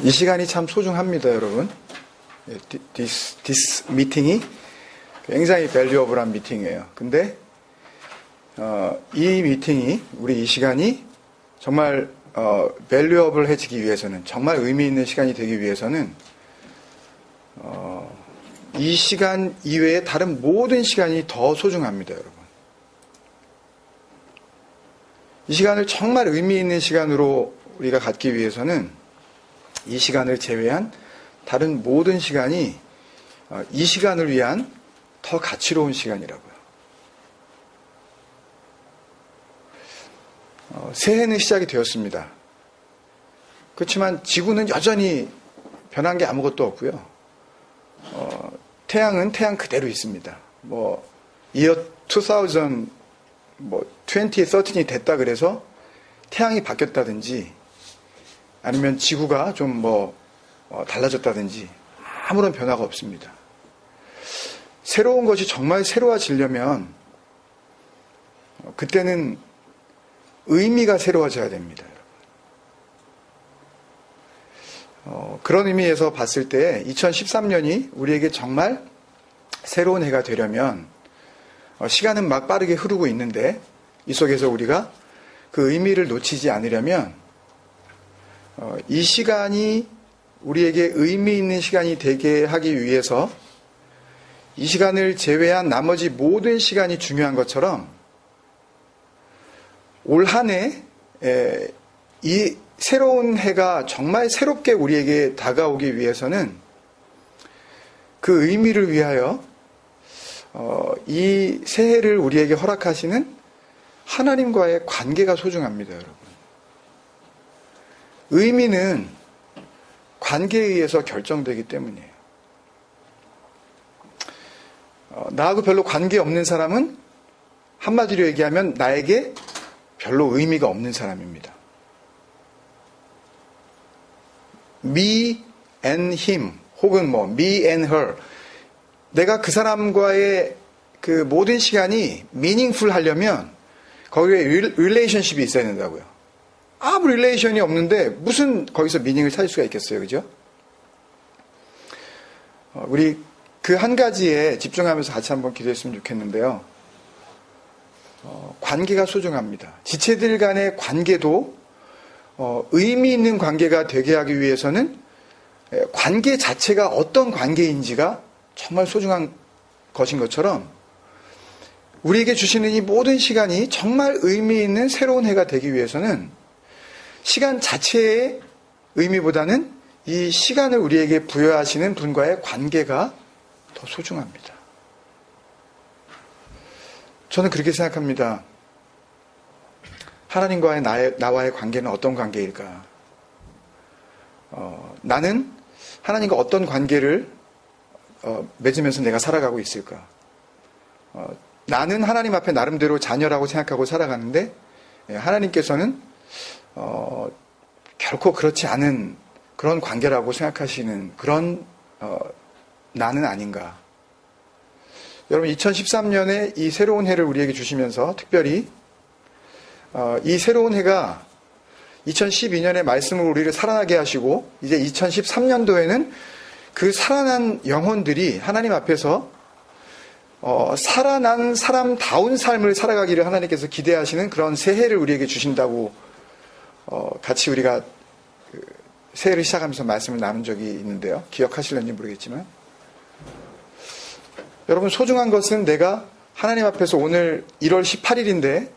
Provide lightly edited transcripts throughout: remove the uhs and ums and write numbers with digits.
이 시간이 참 소중합니다, 여러분. This meeting이 굉장히 valuable한 미팅이에요. 근데 이 미팅이, 우리 이 시간이 정말 valuable해지기 위해서는, 정말 의미 있는 시간이 되기 위해서는 이 시간 이외에 다른 모든 시간이 더 소중합니다, 여러분. 이 시간을 정말 의미 있는 시간으로 우리가 갖기 위해서는 이 시간을 제외한 다른 모든 시간이 이 시간을 위한 더 가치로운 시간이라고요. 새해는 시작이 되었습니다. 그렇지만 지구는 여전히 변한 게 아무것도 없고요. 태양은 태양 그대로 있습니다. year 2000, 2013이 됐다 그래서 태양이 바뀌었다든지 아니면 지구가 좀 달라졌다든지 아무런 변화가 없습니다. 새로운 것이 정말 새로워지려면 그때는 의미가 새로워져야 됩니다. 그런 의미에서 봤을 때 2013년이 우리에게 정말 새로운 해가 되려면 시간은 막 빠르게 흐르고 있는데 이 속에서 우리가 그 의미를 놓치지 않으려면 이 시간이 우리에게 의미 있는 시간이 되게 하기 위해서 이 시간을 제외한 나머지 모든 시간이 중요한 것처럼 올 한 해 이 새로운 해가 정말 새롭게 우리에게 다가오기 위해서는 그 의미를 위하여 이 새해를 우리에게 허락하시는 하나님과의 관계가 소중합니다, 여러분. 의미는 관계에 의해서 결정되기 때문이에요. 나하고 별로 관계 없는 사람은 한마디로 얘기하면 나에게 별로 의미가 없는 사람입니다. Me and him 혹은 me and her, 내가 그 사람과의 그 모든 시간이 meaningful 하려면 거기에 relationship이 있어야 된다고요. 아무 relation이 없는데 무슨 거기서 meaning을 찾을 수가 있겠어요, 그죠? 우리 그 한 가지에 집중하면서 같이 한번 기도했으면 좋겠는데요. 관계가 소중합니다. 지체들 간의 관계도 의미 있는 관계가 되게 하기 위해서는 관계 자체가 어떤 관계인지가 정말 소중한 것인 것처럼 우리에게 주시는 이 모든 시간이 정말 의미 있는 새로운 해가 되기 위해서는 시간 자체의 의미보다는 이 시간을 우리에게 부여하시는 분과의 관계가 더 소중합니다. 저는 그렇게 생각합니다. 하나님과의 나와의 관계는 어떤 관계일까? 나는 하나님과 어떤 관계를 맺으면서 내가 살아가고 있을까? 나는 하나님 앞에 나름대로 자녀라고 생각하고 살아가는데 하나님께서는 결코 그렇지 않은 그런 관계라고 생각하시는 그런 나는 아닌가? 여러분, 2013년에 이 새로운 해를 우리에게 주시면서 특별히 이 새로운 해가 2012년의 말씀으로 우리를 살아나게 하시고 이제 2013년도에는 그 살아난 영혼들이 하나님 앞에서 살아난 사람다운 삶을 살아가기를 하나님께서 기대하시는 그런 새해를 우리에게 주신다고 같이 우리가 새해를 시작하면서 말씀을 나눈 적이 있는데요. 기억하실는지 모르겠지만 여러분, 소중한 것은 내가 하나님 앞에서 오늘 1월 18일인데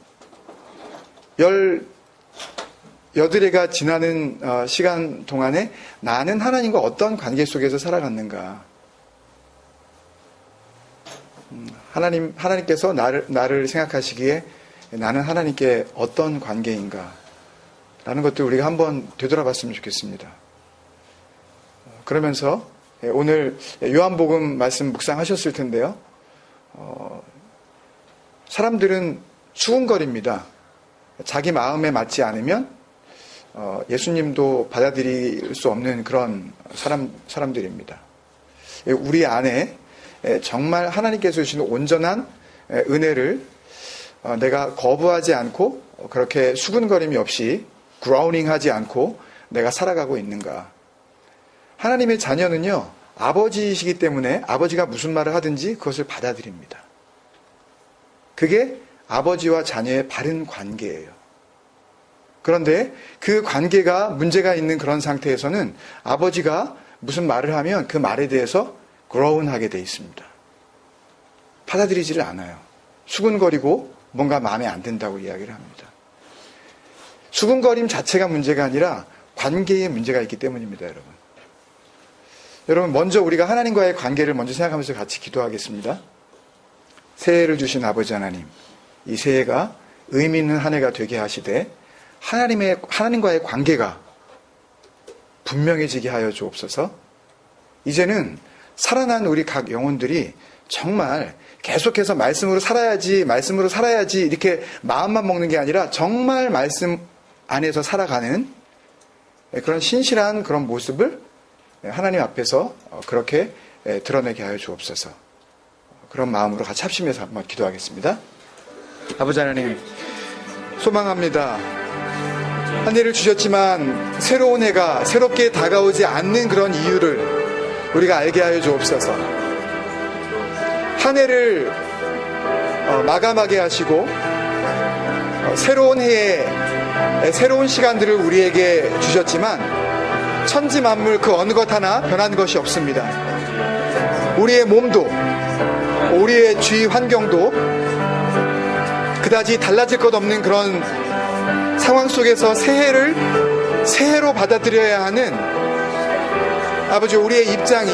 18해가 지나는 시간 동안에 나는 하나님과 어떤 관계 속에서 살아갔는가? 하나님께서 나를 생각하시기에 나는 하나님께 어떤 관계인가? 라는 것들 우리가 한번 되돌아봤으면 좋겠습니다. 그러면서 오늘 요한복음 말씀 묵상하셨을 텐데요. 사람들은 수군거립니다. 자기 마음에 맞지 않으면 예수님도 받아들일 수 없는 그런 사람들입니다. 우리 안에 정말 하나님께서 주시는 온전한 은혜를 내가 거부하지 않고 그렇게 수군거림이 없이 그라우닝하지 않고 내가 살아가고 있는가? 하나님의 자녀는요, 아버지이시기 때문에 아버지가 무슨 말을 하든지 그것을 받아들입니다. 그게 아버지와 자녀의 바른 관계예요. 그런데 그 관계가 문제가 있는 그런 상태에서는 아버지가 무슨 말을 하면 그 말에 대해서 groan하게 돼 있습니다. 받아들이지를 않아요. 수군거리고 뭔가 마음에 안 든다고 이야기를 합니다. 수군거림 자체가 문제가 아니라 관계에 문제가 있기 때문입니다, 여러분. 여러분, 먼저 우리가 하나님과의 관계를 먼저 생각하면서 같이 기도하겠습니다. 새해를 주신 아버지 하나님, 이 새해가 의미 있는 한 해가 되게 하시되 하나님과의 관계가 분명해지게 하여 주옵소서. 이제는 살아난 우리 각 영혼들이 정말 계속해서 말씀으로 살아야지 이렇게 마음만 먹는 게 아니라 정말 말씀 안에서 살아가는 그런 신실한 그런 모습을 하나님 앞에서 그렇게 드러내게 하여 주옵소서. 그런 마음으로 같이 합심해서 한번 기도하겠습니다. 아버지 하나님, 소망합니다. 한 해를 주셨지만 새로운 해가 새롭게 다가오지 않는 그런 이유를 우리가 알게 하여 주옵소서. 한 해를 마감하게 하시고 새로운 해에 새로운 시간들을 우리에게 주셨지만 천지 만물 그 어느 것 하나 변한 것이 없습니다. 우리의 몸도 우리의 주위 환경도 그다지 달라질 것 없는 그런 상황 속에서 새해로 받아들여야 하는 아버지, 우리의 입장이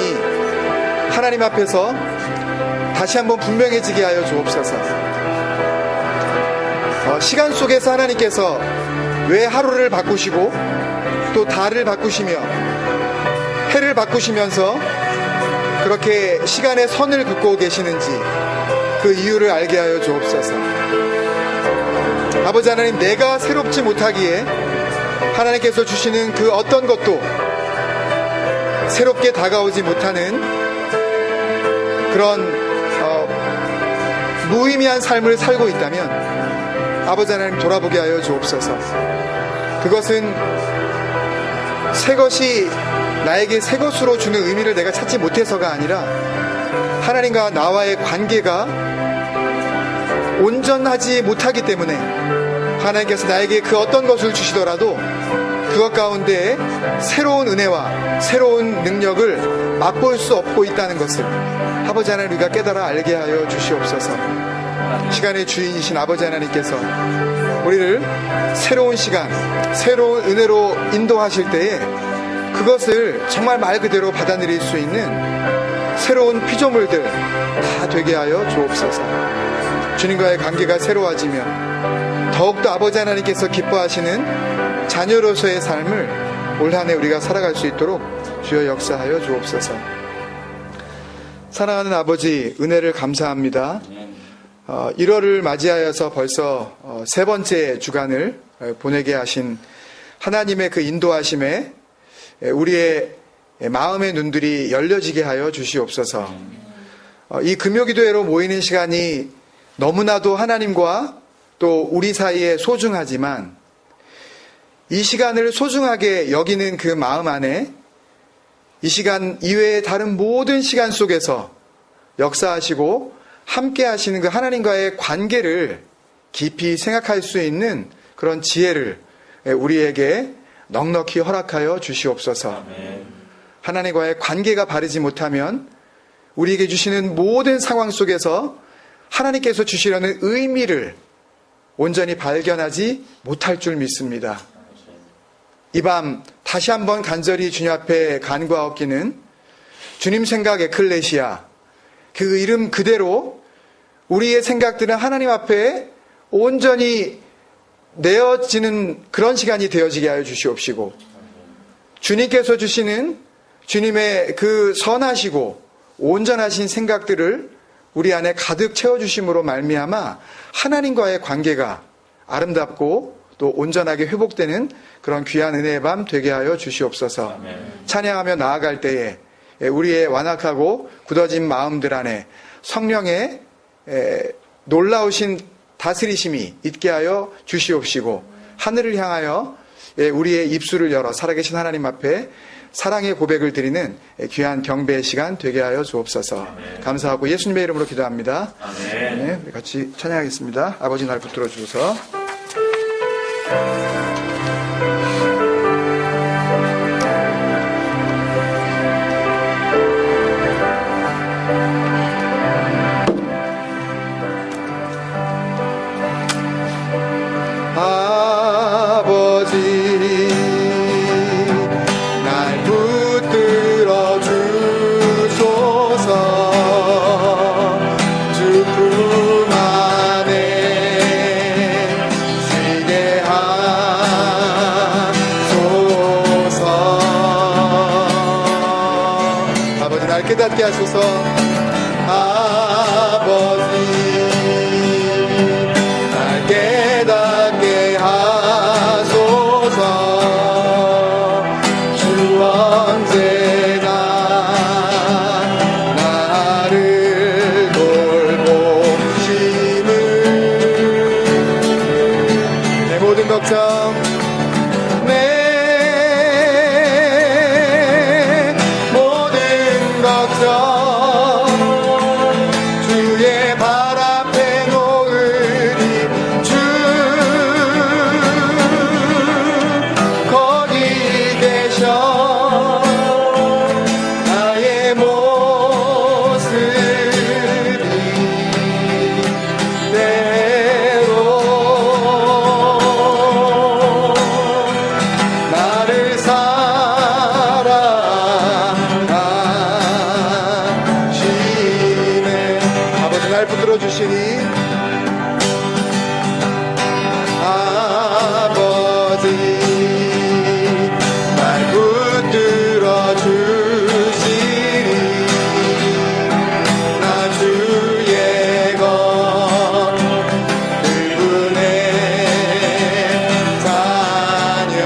하나님 앞에서 다시 한번 분명해지게 하여 주옵소서. 시간 속에서 하나님께서 왜 하루를 바꾸시고 또 달을 바꾸시며 해를 바꾸시면서 그렇게 시간의 선을 긋고 계시는지 그 이유를 알게 하여 주옵소서. 아버지 하나님, 내가 새롭지 못하기에 하나님께서 주시는 그 어떤 것도 새롭게 다가오지 못하는 그런 무의미한 삶을 살고 있다면 아버지 하나님, 돌아보게 하여 주옵소서. 그것은 새 것이 나에게 새 것으로 주는 의미를 내가 찾지 못해서가 아니라 하나님과 나와의 관계가 온전하지 못하기 때문에 하나님께서 나에게 그 어떤 것을 주시더라도 그것 가운데 새로운 은혜와 새로운 능력을 맛볼 수 없고 있다는 것을 아버지 하나님, 우리가 깨달아 알게 하여 주시옵소서. 시간의 주인이신 아버지 하나님께서 우리를 새로운 시간, 새로운 은혜로 인도하실 때에 그것을 정말 말 그대로 받아들일 수 있는 새로운 피조물들 다 되게 하여 주옵소서. 주님과의 관계가 새로워지며 더욱더 아버지 하나님께서 기뻐하시는 자녀로서의 삶을 올 한 해 우리가 살아갈 수 있도록 주여 역사하여 주옵소서. 사랑하는 아버지, 은혜를 감사합니다. 1월을 맞이하여서 벌써 세 번째 주간을 보내게 하신 하나님의 그 인도하심에 우리의 마음의 눈들이 열려지게 하여 주시옵소서. 이 금요기도회로 모이는 시간이 너무나도 하나님과 또 우리 사이에 소중하지만 이 시간을 소중하게 여기는 그 마음 안에 이 시간 이외의 다른 모든 시간 속에서 역사하시고 함께 하시는 그 하나님과의 관계를 깊이 생각할 수 있는 그런 지혜를 우리에게 넉넉히 허락하여 주시옵소서. 하나님과의 관계가 바르지 못하면 우리에게 주시는 모든 상황 속에서 하나님께서 주시려는 의미를 온전히 발견하지 못할 줄 믿습니다. 이 밤 다시 한번 간절히 주님 앞에 간구하옵기는 주님 생각 에클레시아, 그 이름 그대로 우리의 생각들은 하나님 앞에 온전히 내어지는 그런 시간이 되어지게 하여 주시옵시고, 주님께서 주시는 주님의 그 선하시고 온전하신 생각들을 우리 안에 가득 채워주심으로 말미암아 하나님과의 관계가 아름답고 또 온전하게 회복되는 그런 귀한 은혜의 밤 되게 하여 주시옵소서. 아멘. 찬양하며 나아갈 때에 우리의 완악하고 굳어진 마음들 안에 성령의 놀라우신 다스리심이 있게 하여 주시옵시고, 하늘을 향하여 우리의 입술을 열어 살아계신 하나님 앞에 사랑의 고백을 드리는 귀한 경배의 시간 되게 하여 주옵소서. 감사하고 예수님의 이름으로 기도합니다. 네, 우리 같이 찬양하겠습니다. 아버지 날 붙들어 주소서. 깨닫게 하소서. 아버지 날 깨닫게 하소서. 주 언제나 나를 돌보심을. 내 모든 걱정 주의 발 앞에 놓으리. 주 거기 계셔. 나의 모습 이대로 나를 날 붙들어 주시니. 아버지 날 붙들어 주시니. 나 주의 것 그분의 자녀.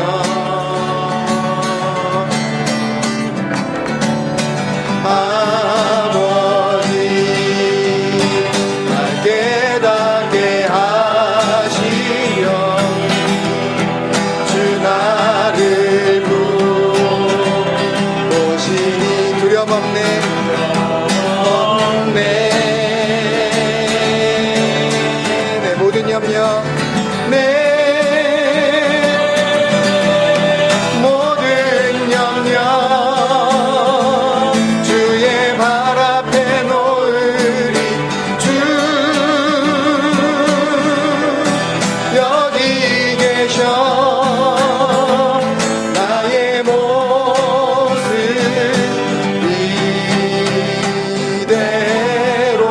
깨닫게 하시며 주 나를 부르시니. 두려움 없네. 내 모든 염려 내 모든 염려 주의 발 앞에 놓으리. 여기 계셔. 나의 모습 이대로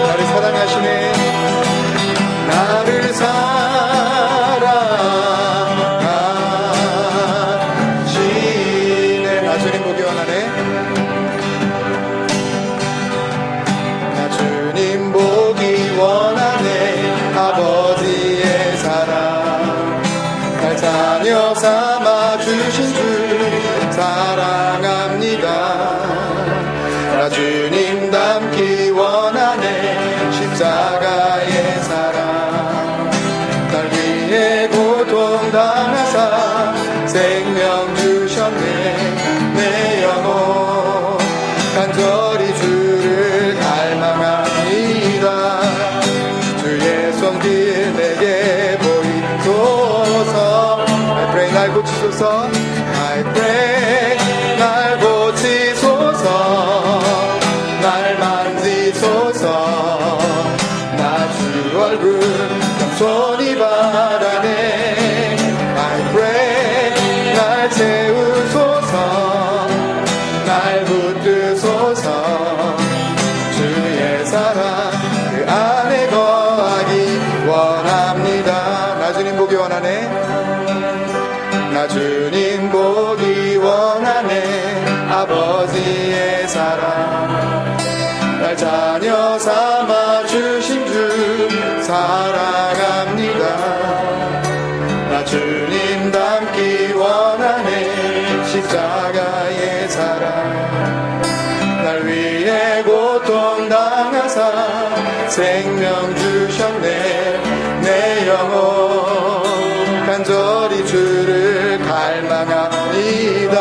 나를 사랑하시네. 나를 사랑하시네. 나 주님 보기 원하네. 나 주님 보기 원하네. 아버지의 사랑 날 자녀 삼아 주신 주 사랑합니다. 나 주님 닮기 원하네. 십자가의 사랑 날 위해 고통 당하사 생명 주셨네. 내 영혼 간절히 주를 갈망합니다. 주의 손길 내게 보이소서. I pray 날 고치소서. I pray 날 고치소서. 날 만지소서. 나 주 얼굴 겸손히 바라네. I pray 날 채우소서. 날 붙드소서. 주의 사랑 그 안에 거하기 원합니다. 나 주님 보기 원하네. 나 주님 보기 원하네. 아버지의 사랑 날 자녀 삼아 주신 주 사랑합니다. 나 주님 닮기 원하네. 십자가의 사랑 날 위해 고통 당하사 생명 주셨네. 내 영혼 간절 찬양합니다.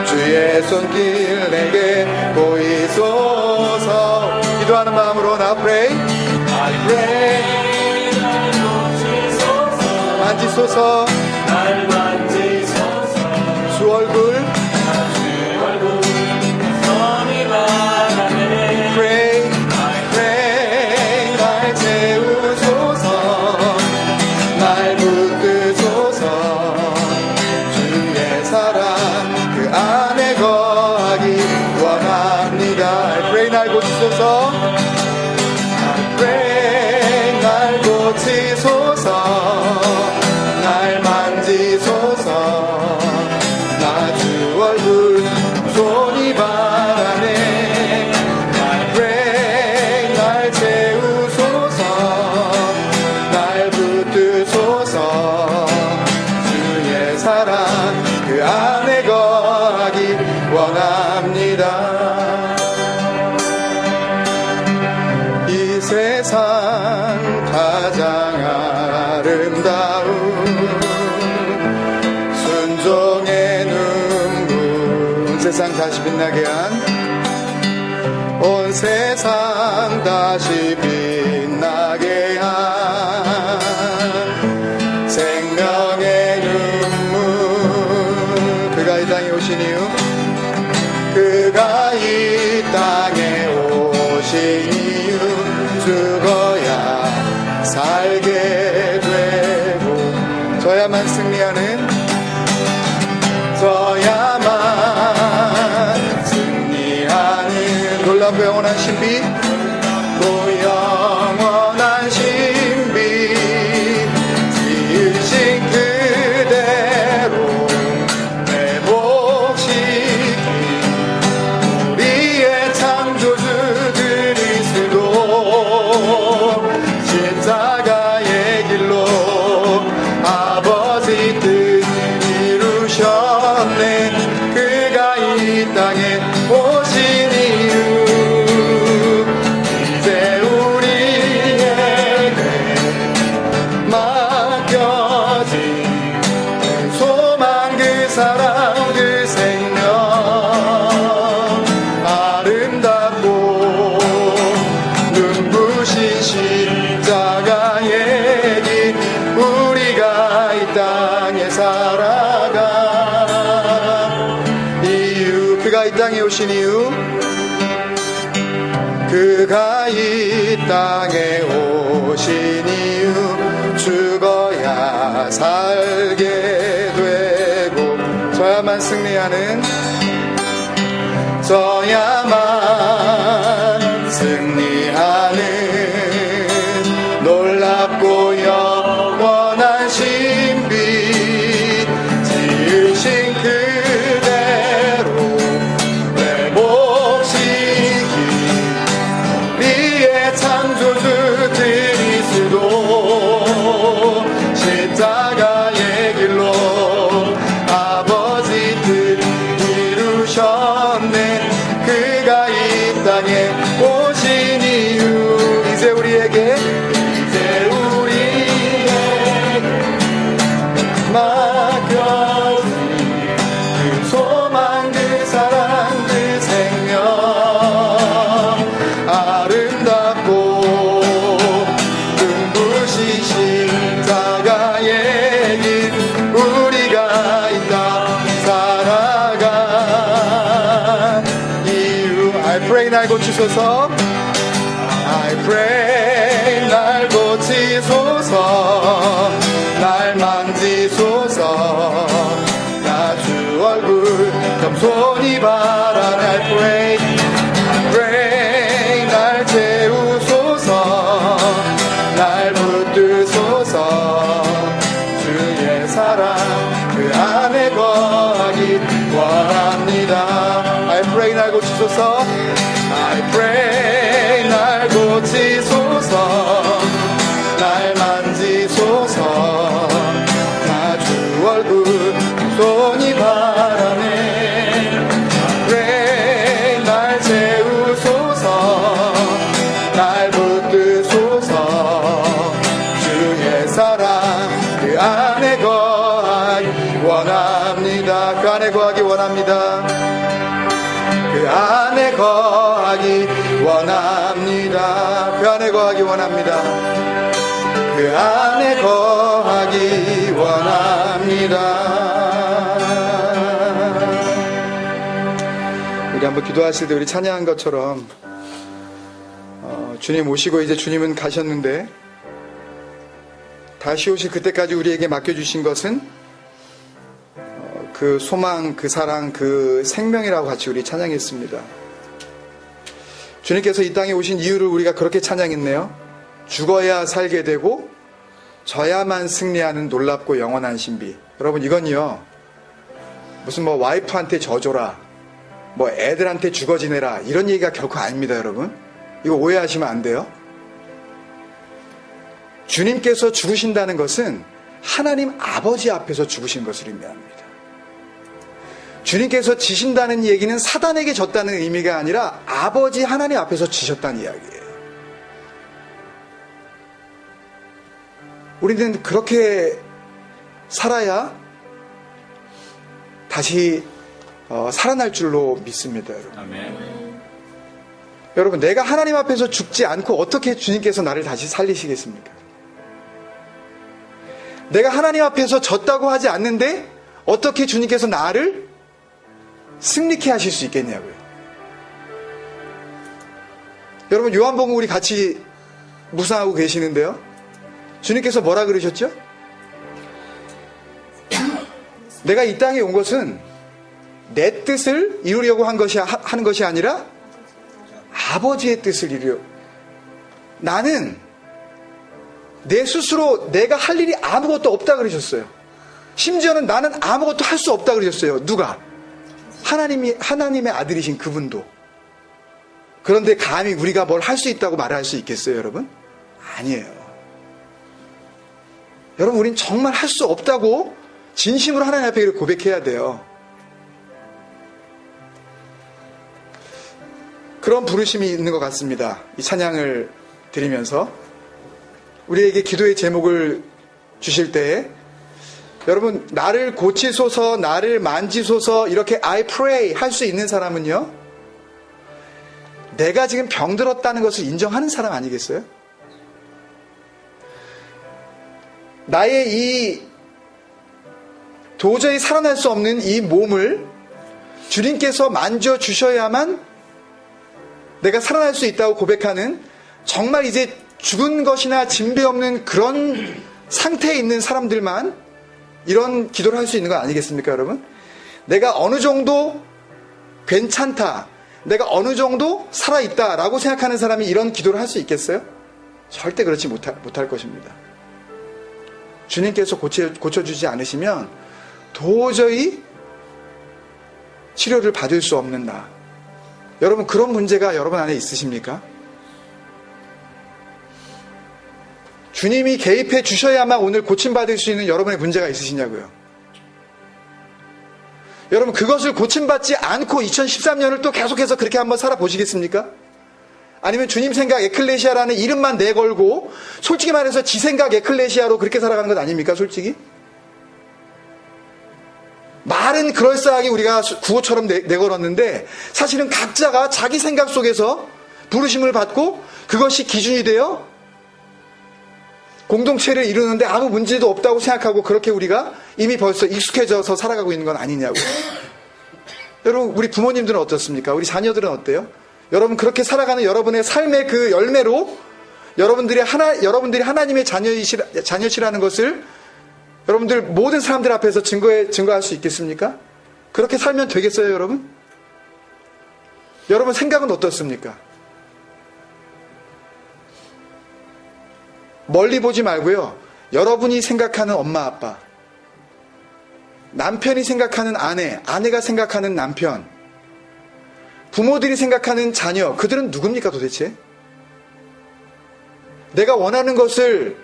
주의 손길 내게 보이소서. 기도하는 마음으로 나 pray, I pray. 만지소서, 날 만지소서. 주 얼굴 선이 바라네. pray, pray. 날 채우소서, 날 붙드소서. 주의 사랑 그 안에 거하기 원합니다. I pray. 날 고치소서, I pray. 날 고치소서, 날 만지소서. 나 주 얼굴 손이 바라네. I pray. 날 채우소서, 날 붙드소서. 주의 사랑 그 안에 거하기 원합니다. 이 세상 가장 아름다운 순종의 눈물, 세상 다시 빛나게 한, 온 세상 다시 빛나게 한 생명의 눈물. 그가 이 땅에 오신 이유, 그가 이 땅에 오신 이유, 죽어야 살게 되고 저야만 승리하는, 저야만 승리하는 놀랍고 영원한 신비, 또 영원한 신비. 지으신 그대로 회복시킨 우리의 창조주 그리스도, 십자가의 길로 아버지 뜻 이루셨네. 그가 이 땅에 오신 이유, 이제 우리에게 맡겨진 그 소망, 그 사랑, 그 생명. 아름답고 눈부신 십자가의 길, 우리가 이 땅에 살아가 이유, 그가 이 땅에 오신 이유, 그가 이 땅에 오신 이유, 죽어야 살게 되고 저야만 승리하는, 저야만 승리하는 놀랍고 영원한 신비. 지으신 그대로 회복시킨 우리의 창조주 그리스도, 십자가의 길로 아버지 뜻 이루셨네. 그가 이 땅에 오신 이유, 이제 우리에게 맡겨진 그 소망, 그 사랑, 그 생명. 아름답고 눈부신 십자가의 길, 우리가 이 땅 살아가 이유. I pray. 날 고치소서, I pray. 날 고치소서, 날 만지소서. 나 주 얼굴 겸손히 바라네. I pray, I pray. 날 채우소서, 날 붙드소서. 주의 사랑 그 안에 거하기 원합니다. I pray. 날 고치소서, I pray. 날 고치소서, 날 만지소서. 나 주 얼굴 손이 바라네. pray. 날 채우소서, 날 붙드소서. 주의 사랑 그 안에 거하기 원합니다. 그 안에 거하기 원합니다. 그 안에 거하기 원합니다. 그 안에 거하기 원합니다. 그 안에 거하기 원합니다. 우리 한번 기도하실 때 우리 찬양한 것처럼 주님 오시고 이제 주님은 가셨는데 다시 오실 그때까지 우리에게 맡겨주신 것은 그 소망, 그 사랑, 그 생명이라고 같이 우리 찬양했습니다. 주님께서 이 땅에 오신 이유를 우리가 그렇게 찬양했네요. 죽어야 살게 되고 져야만 승리하는 놀랍고 영원한 신비. 여러분 이건요 무슨 뭐 와이프한테 져줘라, 뭐 애들한테 죽어 지내라 이런 얘기가 결코 아닙니다. 여러분 이거 오해하시면 안 돼요. 주님께서 죽으신다는 것은 하나님 아버지 앞에서 죽으신 것을 의미합니다. 주님께서 지신다는 얘기는 사단에게 졌다는 의미가 아니라 아버지 하나님 앞에서 지셨다는 이야기예요. 우리는 그렇게 살아야 다시 살아날 줄로 믿습니다. 여러분. 아멘. 여러분 내가 하나님 앞에서 죽지 않고 어떻게 주님께서 나를 다시 살리시겠습니까? 내가 하나님 앞에서 졌다고 하지 않는데 어떻게 주님께서 나를 승리케 하실 수 있겠냐고요. 여러분 요한복음 우리 같이 묵상하고 계시는데요. 주님께서 뭐라 그러셨죠? 내가 이 땅에 온 것은 내 뜻을 이루려고 하는 것이 아니라 아버지의 뜻을 이루려. 나는 내 스스로 내가 할 일이 아무것도 없다 그러셨어요. 심지어는 나는 아무것도 할 수 없다 그러셨어요. 누가? 하나님의 아들이신 그분도. 그런데 감히 우리가 뭘 할 수 있다고 말할 수 있겠어요, 여러분? 아니에요. 여러분, 우린 정말 할 수 없다고 진심으로 하나님 앞에 고백해야 돼요. 그런 부르심이 있는 것 같습니다. 이 찬양을 드리면서 우리에게 기도의 제목을 주실 때에 여러분 나를 고치소서, 나를 만지소서 이렇게 I pray 할 수 있는 사람은요, 내가 지금 병들었다는 것을 인정하는 사람 아니겠어요? 나의 이 도저히 살아날 수 없는 이 몸을 주님께서 만져주셔야만 내가 살아날 수 있다고 고백하는, 정말 이제 죽은 것이나 진배 없는 그런 상태에 있는 사람들만 이런 기도를 할 수 있는 거 아니겠습니까, 여러분? 내가 어느 정도 괜찮다, 내가 어느 정도 살아있다라고 생각하는 사람이 이런 기도를 할 수 있겠어요? 절대 그렇지 못할 것입니다. 주님께서 고쳐주지 않으시면 도저히 치료를 받을 수 없는 나. 여러분, 그런 문제가 여러분 안에 있으십니까? 주님이 개입해 주셔야만 오늘 고침받을 수 있는 여러분의 문제가 있으시냐고요. 여러분, 그것을 고침받지 않고 2013년을 또 계속해서 그렇게 한번 살아보시겠습니까? 아니면 주님 생각 에클레시아라는 이름만 내걸고 솔직히 말해서 지 생각 에클레시아로 그렇게 살아가는 것 아닙니까, 솔직히? 말은 그럴싸하게 우리가 구호처럼 내걸었는데 사실은 각자가 자기 생각 속에서 부르심을 받고 그것이 기준이 되어 공동체를 이루는데 아무 문제도 없다고 생각하고 그렇게 우리가 이미 벌써 익숙해져서 살아가고 있는 건 아니냐고요. 여러분, 우리 부모님들은 어떻습니까? 우리 자녀들은 어때요? 여러분, 그렇게 살아가는 여러분의 삶의 그 열매로 여러분들이 하나님의 자녀시라는 것을 여러분들 모든 사람들 앞에서 증거할 수 있겠습니까? 그렇게 살면 되겠어요, 여러분? 여러분 생각은 어떻습니까? 멀리 보지 말고요. 여러분이 생각하는 엄마, 아빠, 남편이 생각하는 아내, 아내가 생각하는 남편, 부모들이 생각하는 자녀, 그들은 누굽니까 도대체? 내가 원하는 것을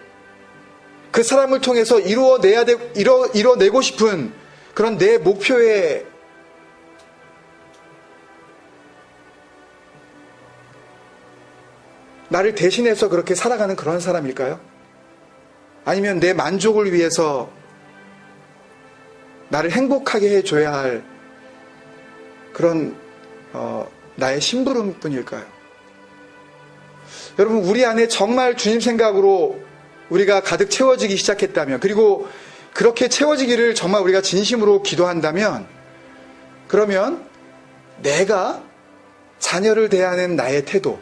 그 사람을 통해서 이뤄내고 싶은 그런 내 목표에 나를 대신해서 그렇게 살아가는 그런 사람일까요? 아니면 내 만족을 위해서 나를 행복하게 해줘야 할 그런 나의 심부름뿐일까요? 여러분, 우리 안에 정말 주님 생각으로 우리가 가득 채워지기 시작했다면, 그리고 그렇게 채워지기를 정말 우리가 진심으로 기도한다면, 그러면 내가 자녀를 대하는 나의 태도,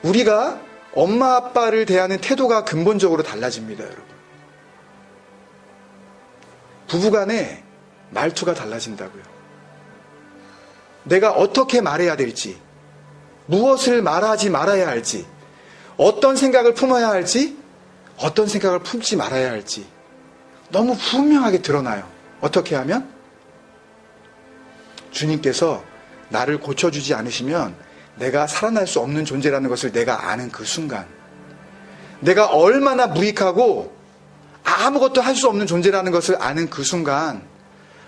우리가 엄마 아빠를 대하는 태도가 근본적으로 달라집니다, 여러분. 부부간에 말투가 달라진다고요. 내가 어떻게 말해야 될지, 무엇을 말하지 말아야 할지, 어떤 생각을 품어야 할지, 어떤 생각을 품지 말아야 할지 너무 분명하게 드러나요. 어떻게 하면? 주님께서 나를 고쳐주지 않으시면 내가 살아날 수 없는 존재라는 것을 내가 아는 그 순간, 내가 얼마나 무익하고 아무것도 할 수 없는 존재라는 것을 아는 그 순간,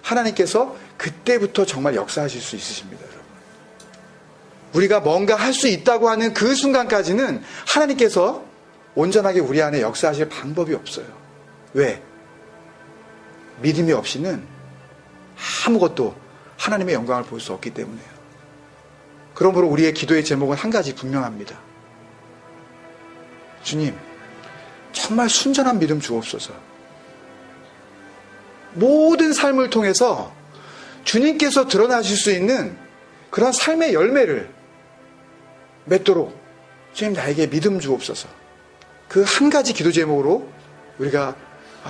하나님께서 그때부터 정말 역사하실 수 있으십니다, 여러분. 우리가 뭔가 할 수 있다고 하는 그 순간까지는 하나님께서 온전하게 우리 안에 역사하실 방법이 없어요. 왜? 믿음이 없이는 아무것도 하나님의 영광을 볼 수 없기 때문에요. 그러므로 우리의 기도의 제목은 한 가지 분명합니다. 주님, 정말 순전한 믿음 주옵소서. 모든 삶을 통해서 주님께서 드러나실 수 있는 그런 삶의 열매를 맺도록 주님 나에게 믿음 주옵소서. 그 한 가지 기도 제목으로 우리가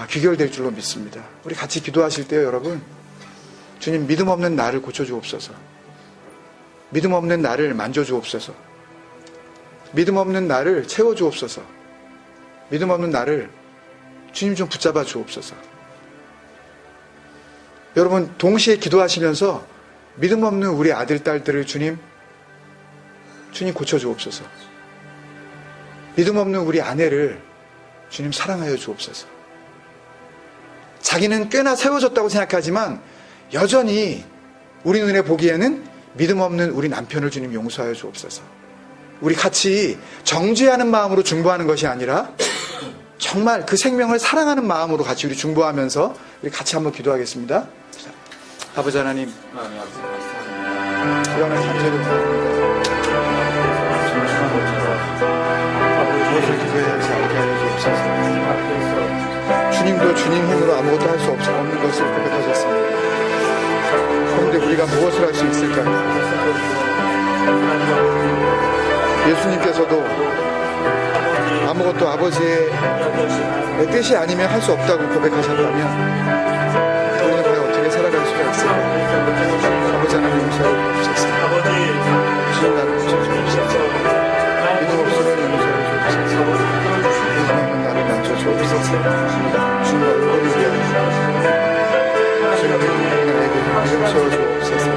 귀결될 줄로 믿습니다. 우리 같이 기도하실 때요, 여러분, 주님, 믿음 없는 나를 고쳐주옵소서. 믿음 없는 나를 만져주옵소서. 믿음 없는 나를 채워주옵소서. 믿음 없는 나를 주님 좀 붙잡아 주옵소서. 여러분, 동시에 기도하시면서 믿음 없는 우리 아들, 딸들을 주님 고쳐주옵소서. 믿음 없는 우리 아내를 주님 사랑하여 주옵소서. 자기는 꽤나 세워졌다고 생각하지만 여전히 우리 눈에 보기에는 믿음 없는 우리 남편을 주님 용서하여 주옵소서. 우리 같이 정죄하는 마음으로 중보하는 것이 아니라 정말 그 생명을 사랑하는 마음으로 같이 우리 중보하면서 우리 같이 한번 기도하겠습니다. 자, 아버지 하나님, 주여 간절히 원합니다. 무엇을 기도해야 할지 알게 하여 주옵소서. 주님도 주님 힘으로 아무것도 할 수 없는 것을 고백하셨습니다. 그런데 우리가 무엇을 할 수 있을까요? 예수님께서도 아무것도 아버지의 뜻이 아니면 할 수 없다고 고백하셨다면 우리는 과연 어떻게 살아갈 수가 있을까요? 아버지 하나님 용서해 주옵소서. 주님 나를 고쳐주옵소서. 믿음 없으면 용서해 주옵소서. 믿음 없는 나를 만져주옵소서. 주님과 얼굴을 위하여 주님 나에게 믿음 채워주옵소서.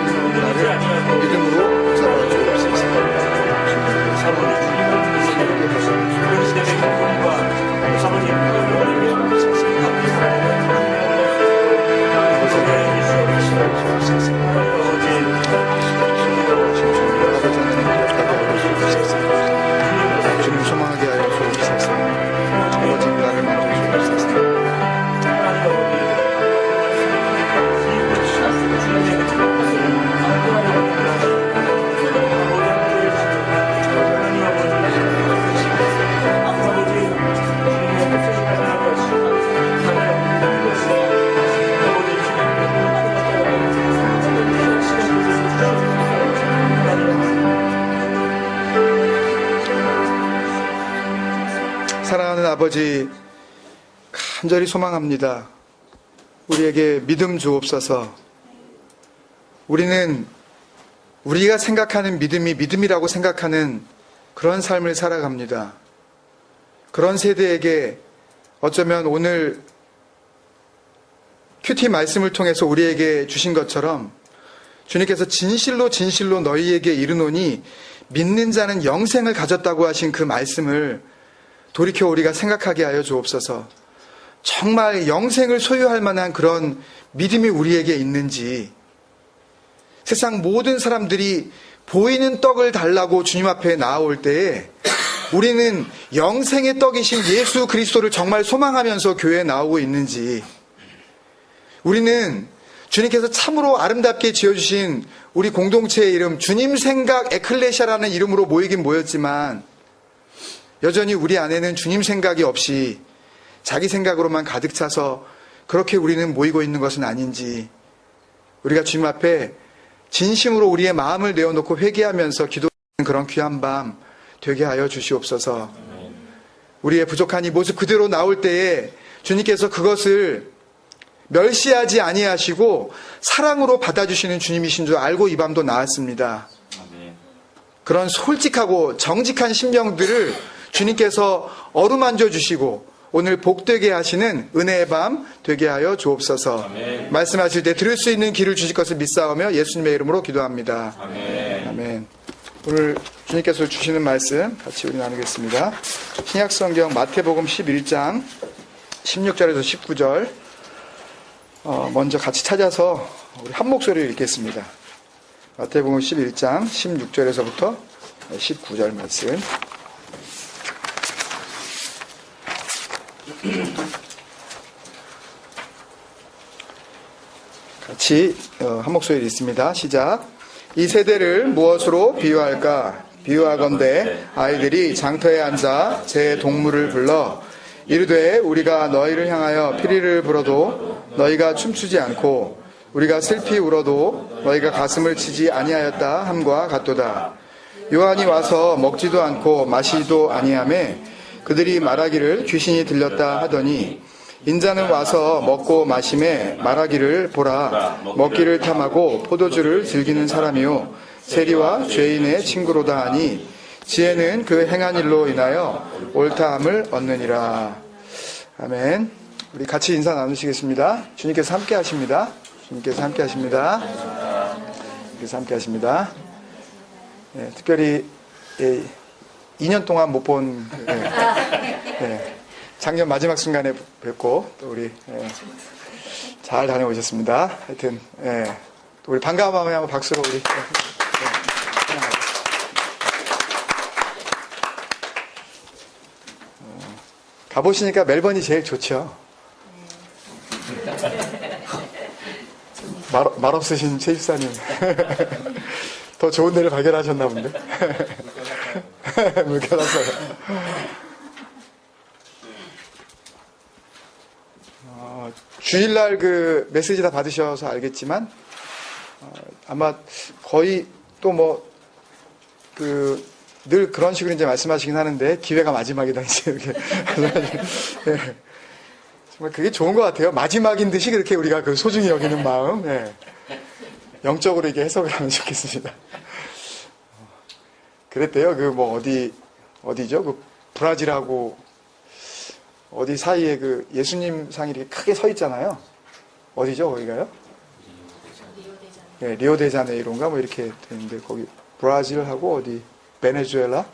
믿음 없는 나를 믿음으로 잡아주옵소서. 주님의 사랑을 주님 소망하게 하여 주옵소서. 아버지 나를 만져 주옵소서. 사랑하는 아버지, 간절히 소망합니다. 우리에게 믿음 주옵소서. 우리는 우리가 생각하는 믿음이 믿음이라고 생각하는 그런 삶을 살아갑니다. 그런 세대에게 어쩌면 오늘 큐티 말씀을 통해서 우리에게 주신 것처럼 주님께서 진실로 진실로 너희에게 이르노니 믿는 자는 영생을 가졌다고 하신 그 말씀을 돌이켜 우리가 생각하게 하여 주옵소서. 정말 영생을 소유할 만한 그런 믿음이 우리에게 있는지, 세상 모든 사람들이 보이는 떡을 달라고 주님 앞에 나아올 때에 우리는 영생의 떡이신 예수 그리스도를 정말 소망하면서 교회에 나오고 있는지, 우리는 주님께서 참으로 아름답게 지어주신 우리 공동체의 이름 주님 생각 에클레시아라는 이름으로 모이긴 모였지만 여전히 우리 안에는 주님 생각이 없이 자기 생각으로만 가득 차서 그렇게 우리는 모이고 있는 것은 아닌지 우리가 주님 앞에 진심으로 우리의 마음을 내어놓고 회개하면서 기도하는 그런 귀한 밤 되게 하여 주시옵소서. 우리의 부족한 이 모습 그대로 나올 때에 주님께서 그것을 멸시하지 아니하시고 사랑으로 받아주시는 주님이신 줄 알고 이 밤도 나왔습니다. 그런 솔직하고 정직한 심령들을 주님께서 어루만져 주시고 오늘 복되게 하시는 은혜의 밤 되게 하여 주옵소서. 아멘. 말씀하실 때 들을 수 있는 귀를 주실 것을 믿사오며 예수님의 이름으로 기도합니다. 아멘. 아멘. 오늘 주님께서 주시는 말씀 같이 우리 나누겠습니다. 신약성경 마태복음 11장 16절에서 19절 먼저 같이 찾아서 우리 한 목소리를 읽겠습니다. 마태복음 11장 16절에서부터 19절 말씀. 같이 한 목소리 읽습니다. 시작. 이 세대를 무엇으로 비유할까? 비유하건대 아이들이 장터에 앉아 제 동물을 불러 이르되 우리가 너희를 향하여 피리를 불어도 너희가 춤추지 않고 우리가 슬피 울어도 너희가 가슴을 치지 아니하였다 함과 같도다. 요한이 와서 먹지도 않고 마시지도 아니하매 그들이 말하기를 귀신이 들렸다 하더니 인자는 와서 먹고 마심에 말하기를 보라 먹기를 탐하고 포도주를 즐기는 사람이요 세리와 죄인의 친구로다 하니 지혜는 그 행한 일로 인하여 옳다함을 얻느니라. 아멘. 우리 같이 인사 나누시겠습니다. 주님께서 함께 하십니다. 주님께서 함께 하십니다. 주님께서 함께 하십니다. 네, 특별히 2년 동안 못 본 작년 마지막 순간에 뵙고 또 우리 잘 다녀오셨습니다. 하여튼 또 우리 반가운 마음에 한번 박수로 우리 가보시니까 멜번이 제일 좋죠. 말 없으신 최 집사님 더 좋은 데를 발견하셨나 본데. 물켜놨어요. 주일날 그 메시지 다 받으셔서 알겠지만 아마 거의 또 뭐 늘 그런 식으로 이제 말씀하시긴 하는데 기회가 마지막이다 이제 이렇게 정말 그게 좋은 것 같아요. 마지막인 듯이 그렇게 우리가 그 소중히 여기는 마음 영적으로 이게 해석을 하면 좋겠습니다. 그랬대요. 그 뭐 어디죠? 그 브라질하고 어디 사이에 그 예수님 상이 이렇게 크게 서 있잖아요. 어디죠? 거기가요? 리오데자네이로인가 뭐 이렇게 돼 있는데 거기 브라질하고 어디 베네수엘라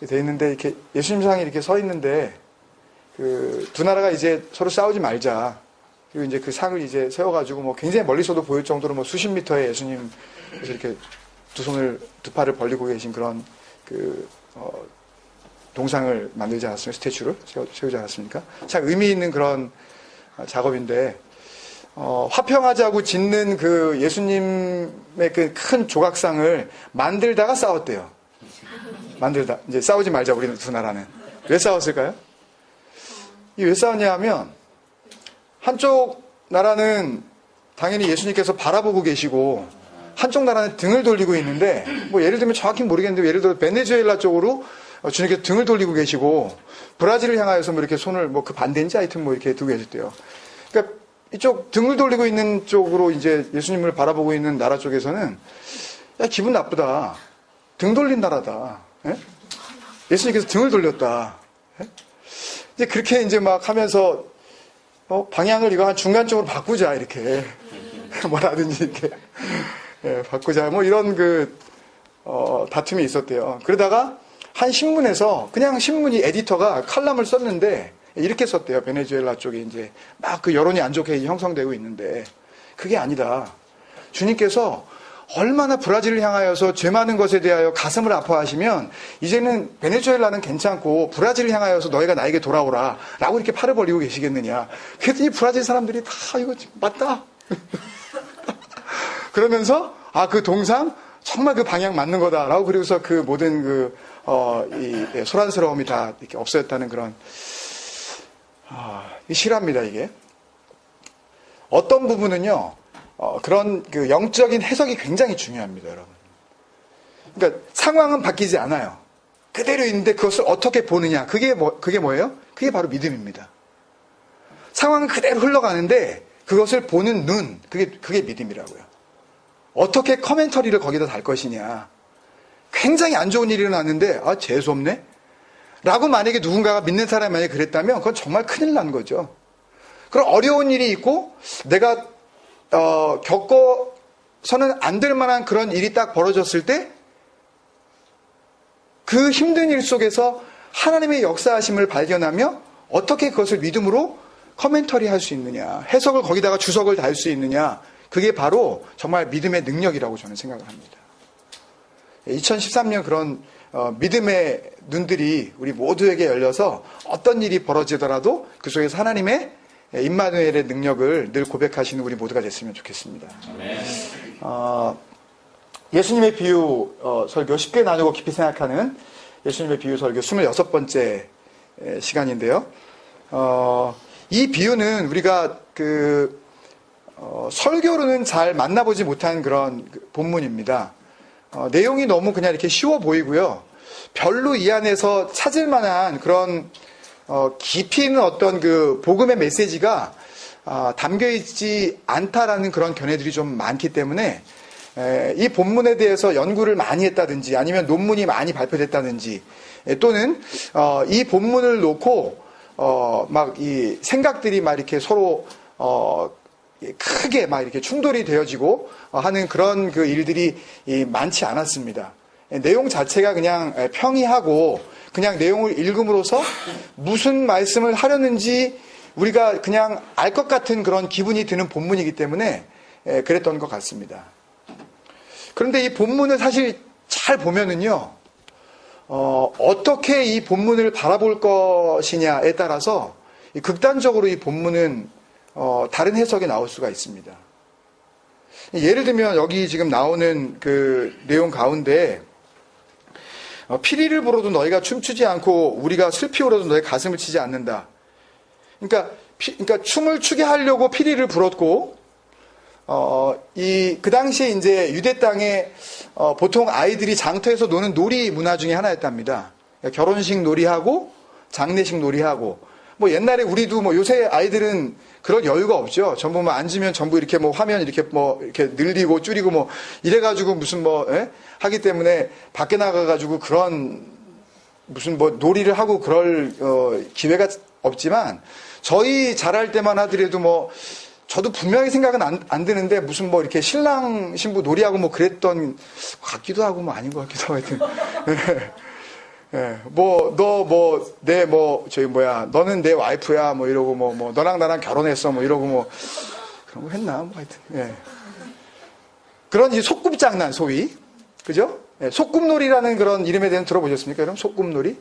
돼 있는데 이렇게 예수님 상이 이렇게 서 있는데 그 두 나라가 이제 서로 싸우지 말자. 그리고 이제 그 상을 이제 세워가지고 뭐 굉장히 멀리서도 보일 정도로 뭐 수십 미터에 예수님 그래서 이렇게 두 팔을 벌리고 계신 그런 동상을 만들지 않았습니까? 스태츄를 세우지 않았습니까? 참 의미 있는 그런 작업인데 화평하자고 짓는 그 예수님의 그 큰 조각상을 만들다가 싸웠대요. 이제 싸우지 말자 우리는 두 나라는. 왜 싸웠을까요? 이 왜 싸웠냐 하면 한쪽 나라는 당연히 예수님께서 바라보고 계시고 한쪽 나라는 등을 돌리고 있는데 뭐 예를 들면 정확히 모르겠는데 예를 들어 베네수엘라 쪽으로 주님께서 등을 돌리고 계시고 브라질을 향하여서 뭐 이렇게 손을 뭐 그 반대인지 하여튼 뭐 이렇게 두고 계셨대요. 그러니까 이쪽 등을 돌리고 있는 쪽으로 이제 예수님을 바라보고 있는 나라 쪽에서는 야 기분 나쁘다. 등 돌린 나라다. 예수님께서 등을 돌렸다. 이제 그렇게 이제 막 하면서 방향을 이거 한 중간 쪽으로 바꾸자 이렇게 뭐라든지 이렇게 바꾸자 뭐 이런 다툼이 있었대요. 그러다가 한 신문에서 그냥 신문이 에디터가 칼럼을 썼는데 이렇게 썼대요. 베네수엘라 쪽에 이제 막 그 여론이 안 좋게 형성되고 있는데 그게 아니다. 주님께서 얼마나 브라질을 향하여서 죄 많은 것에 대하여 가슴을 아파하시면 이제는 베네수엘라는 괜찮고 브라질을 향하여서 너희가 나에게 돌아오라 라고 이렇게 팔을 벌리고 계시겠느냐. 그랬더니 브라질 사람들이 다 이거 맞다. 그러면서 그 동상 정말 그 방향 맞는 거다라고 그러고서 그 모든 이 소란스러움이 다 이렇게 없어졌다는 그런 실화입니다. 이게 어떤 부분은요 그런 그 영적인 해석이 굉장히 중요합니다, 여러분. 그러니까 상황은 바뀌지 않아요. 그대로 있는데 그것을 어떻게 보느냐 그게 뭐예요? 그게 바로 믿음입니다. 상황은 그대로 흘러가는데 그것을 보는 눈 그게 믿음이라고요. 어떻게 커멘터리를 거기다 달 것이냐. 굉장히 안 좋은 일이 일어났는데 재수없네? 라고 만약에 누군가가 믿는 사람이 만약에 그랬다면 그건 정말 큰일 난 거죠. 그럼 어려운 일이 있고 내가 겪어서는 안 될 만한 그런 일이 딱 벌어졌을 때 그 힘든 일 속에서 하나님의 역사하심을 발견하며 어떻게 그것을 믿음으로 커멘터리 할 수 있느냐, 해석을 거기다가 주석을 달 수 있느냐, 그게 바로 정말 믿음의 능력이라고 저는 생각을 합니다. 2013년 그런 믿음의 눈들이 우리 모두에게 열려서 어떤 일이 벌어지더라도 그 속에서 하나님의 임마누엘의 능력을 늘 고백하시는 우리 모두가 됐으면 좋겠습니다. 예수님의 비유 설교 쉽게 나누고 깊이 생각하는 예수님의 비유 설교 26번째 시간인데요. 이 비유는 우리가 설교로는 잘 만나보지 못한 그런 본문입니다. 내용이 너무 그냥 이렇게 쉬워 보이고요. 별로 이 안에서 찾을 만한 그런 깊이 있는 어떤 그 복음의 메시지가 담겨있지 않다라는 그런 견해들이 좀 많기 때문에 이 본문에 대해서 연구를 많이 했다든지 아니면 논문이 많이 발표됐다든지 또는 이 본문을 놓고 막 이 생각들이 막 이렇게 서로 크게 막 이렇게 충돌이 되어지고 하는 그런 그 일들이 많지 않았습니다. 내용 자체가 그냥 평이하고 그냥 내용을 읽음으로써 무슨 말씀을 하려는지 우리가 그냥 알 것 같은 그런 기분이 드는 본문이기 때문에 그랬던 것 같습니다. 그런데 이 본문을 사실 잘 보면은요, 어떻게 이 본문을 바라볼 것이냐에 따라서 극단적으로 이 본문은 다른 해석이 나올 수가 있습니다. 예를 들면 여기 지금 나오는 그 내용 가운데 피리를 불어도 너희가 춤추지 않고 우리가 슬피 울어도 너희 가슴을 치지 않는다. 그러니까 춤을 추게 하려고 피리를 불었고 그 당시에 이제 유대 땅에 보통 아이들이 장터에서 노는 놀이 문화 중에 하나였답니다. 결혼식 놀이하고 장례식 놀이하고 뭐 옛날에 우리도 뭐 요새 아이들은 그런 여유가 없죠. 전부 뭐 앉으면 전부 이렇게 뭐 화면 이렇게 뭐 이렇게 늘리고 줄이고 뭐 이래가지고 무슨 뭐 하기 때문에 밖에 나가가지고 그런 무슨 뭐 놀이를 하고 그럴 기회가 없지만 저희 자랄 때만 하더라도 뭐 저도 분명히 생각은 안 드는데 무슨 뭐 이렇게 신랑 신부 놀이하고 뭐 그랬던 것 같기도 하고 뭐 아닌 것 같기도 하고 하여튼 너는 내 와이프야 뭐 이러고 뭐 너랑 나랑 결혼했어 뭐 이러고 뭐 그런 거 했나 뭐 하여튼 그런 이제 소꿉장난 소위 그죠? 소꿉놀이라는 그런 이름에 대해서 들어보셨습니까? 여러분 소꿉놀이?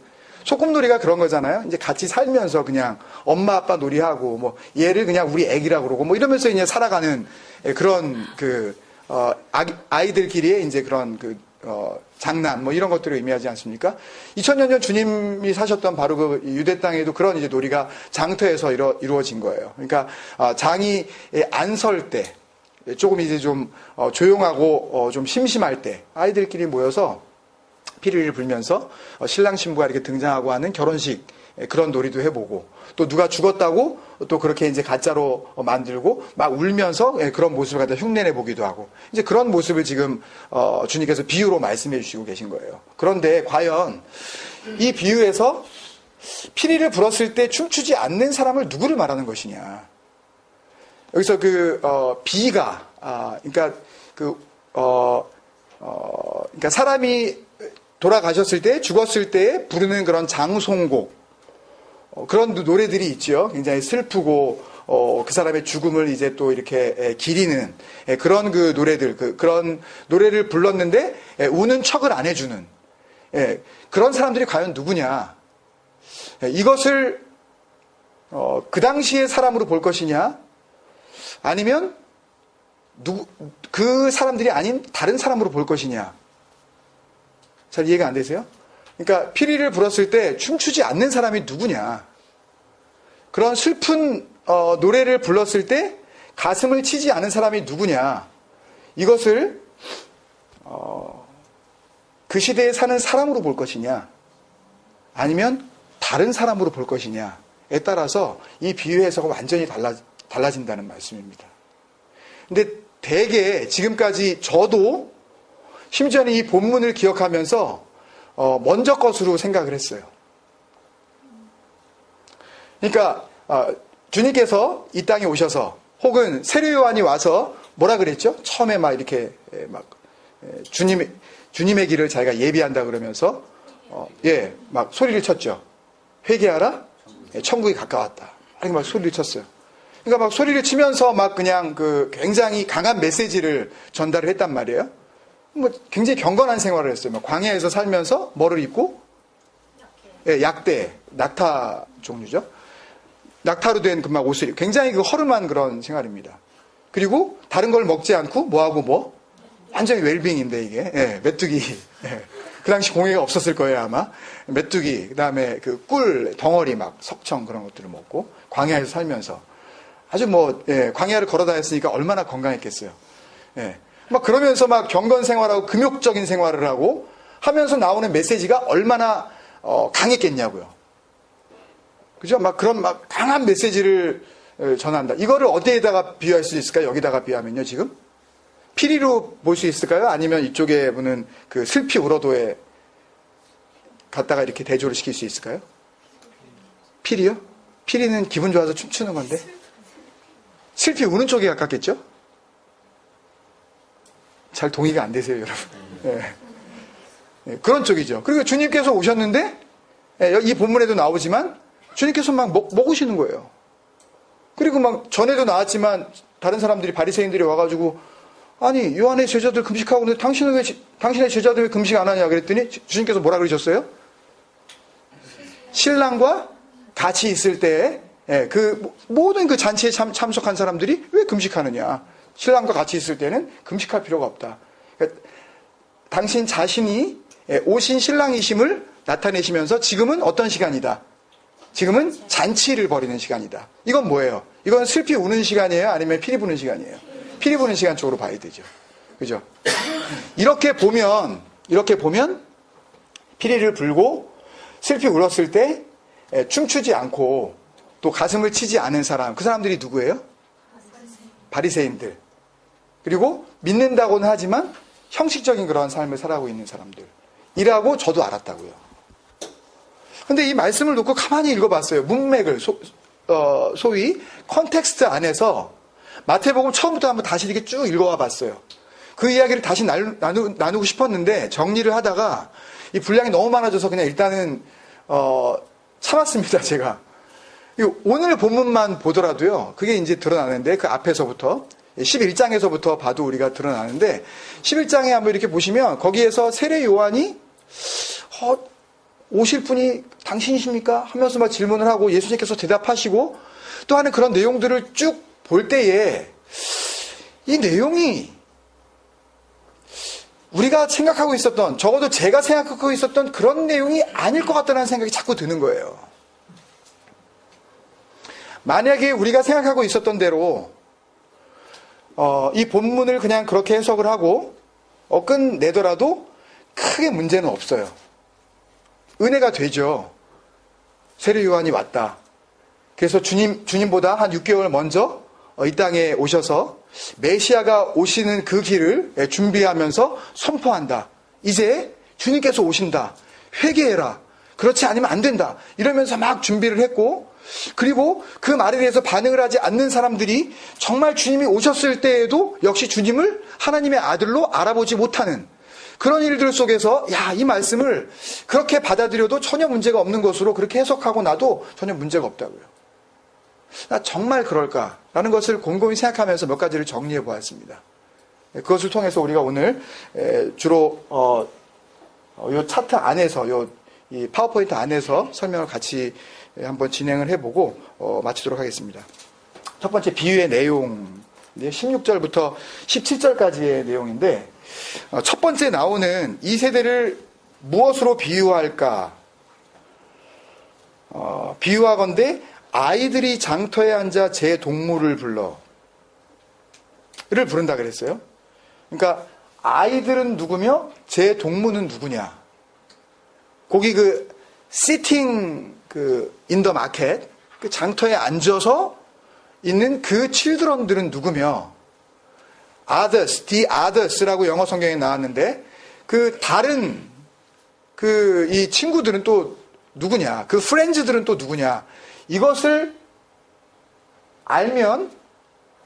소꿉놀이가 그런 거잖아요. 이제 같이 살면서 그냥 엄마 아빠 놀이하고 뭐 얘를 그냥 우리 애기라고 그러고 뭐 이러면서 이제 살아가는 그런 아이들끼리의 이제 그런 장난 뭐 이런 것들을 의미하지 않습니까? 2000년 전 주님이 사셨던 바로 그 유대 땅에도 그런 이제 놀이가 장터에서 이루어진 거예요. 그러니까 장이 안 설 때 조금 이제 좀 조용하고 좀 심심할 때 아이들끼리 모여서 피리를 불면서 신랑 신부가 이렇게 등장하고 하는 결혼식 그런 놀이도 해보고 또 누가 죽었다고 또 그렇게 이제 가짜로 만들고 막 울면서 그런 모습을 갖다 흉내내 보기도 하고 이제 그런 모습을 지금 주님께서 비유로 말씀해 주시고 계신 거예요. 그런데 과연 이 비유에서 피리를 불었을 때 춤추지 않는 사람을 누구를 말하는 것이냐? 여기서 비가 그러니까 사람이 돌아가셨을 때 죽었을 때 부르는 그런 장송곡 그런 노래들이 있죠. 굉장히 슬프고 그 사람의 죽음을 이제 또 이렇게 기리는 그런 그 노래들, 그런 노래를 불렀는데 우는 척을 안 해주는 그런 사람들이 과연 누구냐? 이것을 그 당시의 사람으로 볼 것이냐? 아니면 그 사람들이 아닌 다른 사람으로 볼 것이냐? 잘 이해가 안 되세요? 그러니까 피리를 불었을 때 춤추지 않는 사람이 누구냐? 그런 슬픈 노래를 불렀을 때 가슴을 치지 않은 사람이 누구냐? 이것을 그 시대에 사는 사람으로 볼 것이냐? 아니면 다른 사람으로 볼 것이냐에 따라서 이 비유 해석은 완전히 달라진다는 말씀입니다. 근데 대개 지금까지 저도 심지어는 이 본문을 기억하면서 먼저 것으로 생각을 했어요. 그러니까 주님께서 이 땅에 오셔서 혹은 세례 요한이 와서 뭐라 그랬죠? 처음에 막 이렇게 막 주님의 길을 자기가 예비한다 그러면서 막 소리를 쳤죠. 회개하라, 천국이 가까웠다. 이렇게 막 소리를 쳤어요. 그러니까 막 소리를 치면서 막 그냥 그 굉장히 강한 메시지를 전달을 했단 말이에요. 뭐 굉장히 경건한 생활을 했어요. 막 광야에서 살면서 뭐를 입고 약대, 낙타 종류죠. 낙타로 된 그 막 옷을 입고 굉장히 그 허름한 그런 생활입니다. 그리고 다른 걸 먹지 않고 뭐하고 완전히 웰빙인데 이게 메뚜기. 그 당시 공예가 없었을 거예요 아마. 메뚜기, 그다음에 그 꿀 덩어리 막 석청 그런 것들을 먹고 광야에서 살면서 아주 광야를 걸어 다녔으니까 얼마나 건강했겠어요. 막 그러면서 막 경건 생활하고 금욕적인 생활을 하고 하면서 나오는 메시지가 얼마나 강했겠냐고요. 그죠? 막 그런 막 강한 메시지를 전한다. 이거를 어디에다가 비유할 수 있을까요? 여기다가 비유하면요, 지금? 피리로 볼 수 있을까요? 아니면 이쪽에 보는 그 슬피 울어도에 갖다가 이렇게 대조를 시킬 수 있을까요? 피리요? 피리는 기분 좋아서 춤추는 건데. 슬피 우는 쪽에 가깝겠죠? 잘 동의가 안 되세요, 여러분. 그런 쪽이죠. 그리고 주님께서 오셨는데, 이 본문에도 나오지만, 주님께서 막 먹으시는 거예요. 그리고 막 전에도 나왔지만, 다른 사람들이, 바리새인들이 와가지고, 아니, 요한의 제자들 금식하고 있는데, 당신의 제자들 왜 금식 안 하냐 그랬더니, 주님께서 뭐라 그러셨어요? 신랑과 같이 있을 때, 그 모든 그 잔치에 참석한 사람들이 왜 금식하느냐? 신랑과 같이 있을 때는 금식할 필요가 없다. 그러니까 당신 자신이 오신 신랑이심을 나타내시면서 지금은 어떤 시간이다? 지금은 잔치를 벌이는 시간이다. 이건 뭐예요? 이건 슬피 우는 시간이에요? 아니면 피리 부는 시간이에요? 피리 부는 시간 쪽으로 봐야 되죠. 그죠? 이렇게 보면 피리를 불고 슬피 울었을 때 춤추지 않고 또 가슴을 치지 않은 사람, 그 사람들이 누구예요? 바리새인들. 그리고 믿는다고는 하지만 형식적인 그런 삶을 살아가고 있는 사람들이라고 저도 알았다고요. 근데 이 말씀을 놓고 가만히 읽어봤어요. 문맥을 소위 컨텍스트 안에서 마태복음 처음부터 한번 다시 이렇게 쭉 읽어와 봤어요. 그 이야기를 다시 나누고 싶었는데 정리를 하다가 이 분량이 너무 많아져서 그냥 일단은 참았습니다, 제가. 오늘 본문만 보더라도요, 그게 이제 드러나는데, 그 앞에서부터, 11장에서부터 봐도 우리가 드러나는데, 11장에 한번 이렇게 보시면, 거기에서 세례 요한이, 오실 분이 당신이십니까? 하면서 막 질문을 하고 예수님께서 대답하시고, 또 하는 그런 내용들을 쭉 볼 때에, 이 내용이, 우리가 생각하고 있었던, 적어도 제가 생각하고 있었던 그런 내용이 아닐 것 같다는 생각이 자꾸 드는 거예요. 만약에 우리가 생각하고 있었던 대로 이 본문을 그냥 그렇게 해석을 하고 끝내더라도 크게 문제는 없어요. 은혜가 되죠. 세례 요한이 왔다. 그래서 주님보다 한 6개월 먼저 이 땅에 오셔서 메시아가 오시는 그 길을 준비하면서 선포한다. 이제 주님께서 오신다. 회개해라. 그렇지 않으면 안 된다. 이러면서 막 준비를 했고, 그리고 그 말에 대해서 반응을 하지 않는 사람들이 정말 주님이 오셨을 때에도 역시 주님을 하나님의 아들로 알아보지 못하는 그런 일들 속에서 이 말씀을 그렇게 받아들여도 전혀 문제가 없는 것으로 그렇게 해석하고 나도 전혀 문제가 없다고요. 나 정말 그럴까라는 것을 곰곰이 생각하면서 몇 가지를 정리해 보았습니다. 그것을 통해서 우리가 오늘 주로 요 차트 안에서 이 파워포인트 안에서 설명을 같이 한번 진행을 해보고 마치도록 하겠습니다. 첫 번째 비유의 내용, 16절부터 17절까지의 내용인데 첫 번째 나오는 이 세대를 무엇으로 비유할까? 비유하건대 아이들이 장터에 앉아 제 동물을 를 부른다 그랬어요. 그러니까 아이들은 누구며 제 동무는 누구냐? 거기 sitting in the market, 그 장터에 앉아서 있는 그 children들은 누구며 others, the others라고 영어 성경에 나왔는데 그 다른 이 친구들은 또 누구냐? 그 friends들은 또 누구냐? 이것을 알면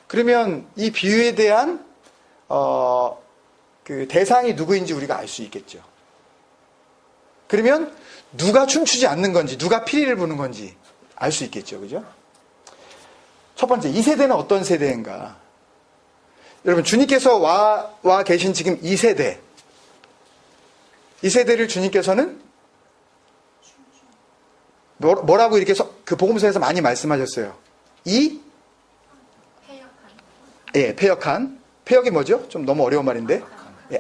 그러면 이 비유에 대한 그 대상이 누구인지 우리가 알 수 있겠죠. 그러면 누가 춤추지 않는 건지, 누가 피리를 부는 건지 알 수 있겠죠. 그죠? 첫 번째, 이 세대는 어떤 세대인가? 여러분, 주님께서 와 계신 지금 이 세대. 이 세대를 주님께서는 뭐라고 이렇게 그 복음서에서 많이 말씀하셨어요? 패역한. 패역이 뭐죠? 좀 너무 어려운 말인데.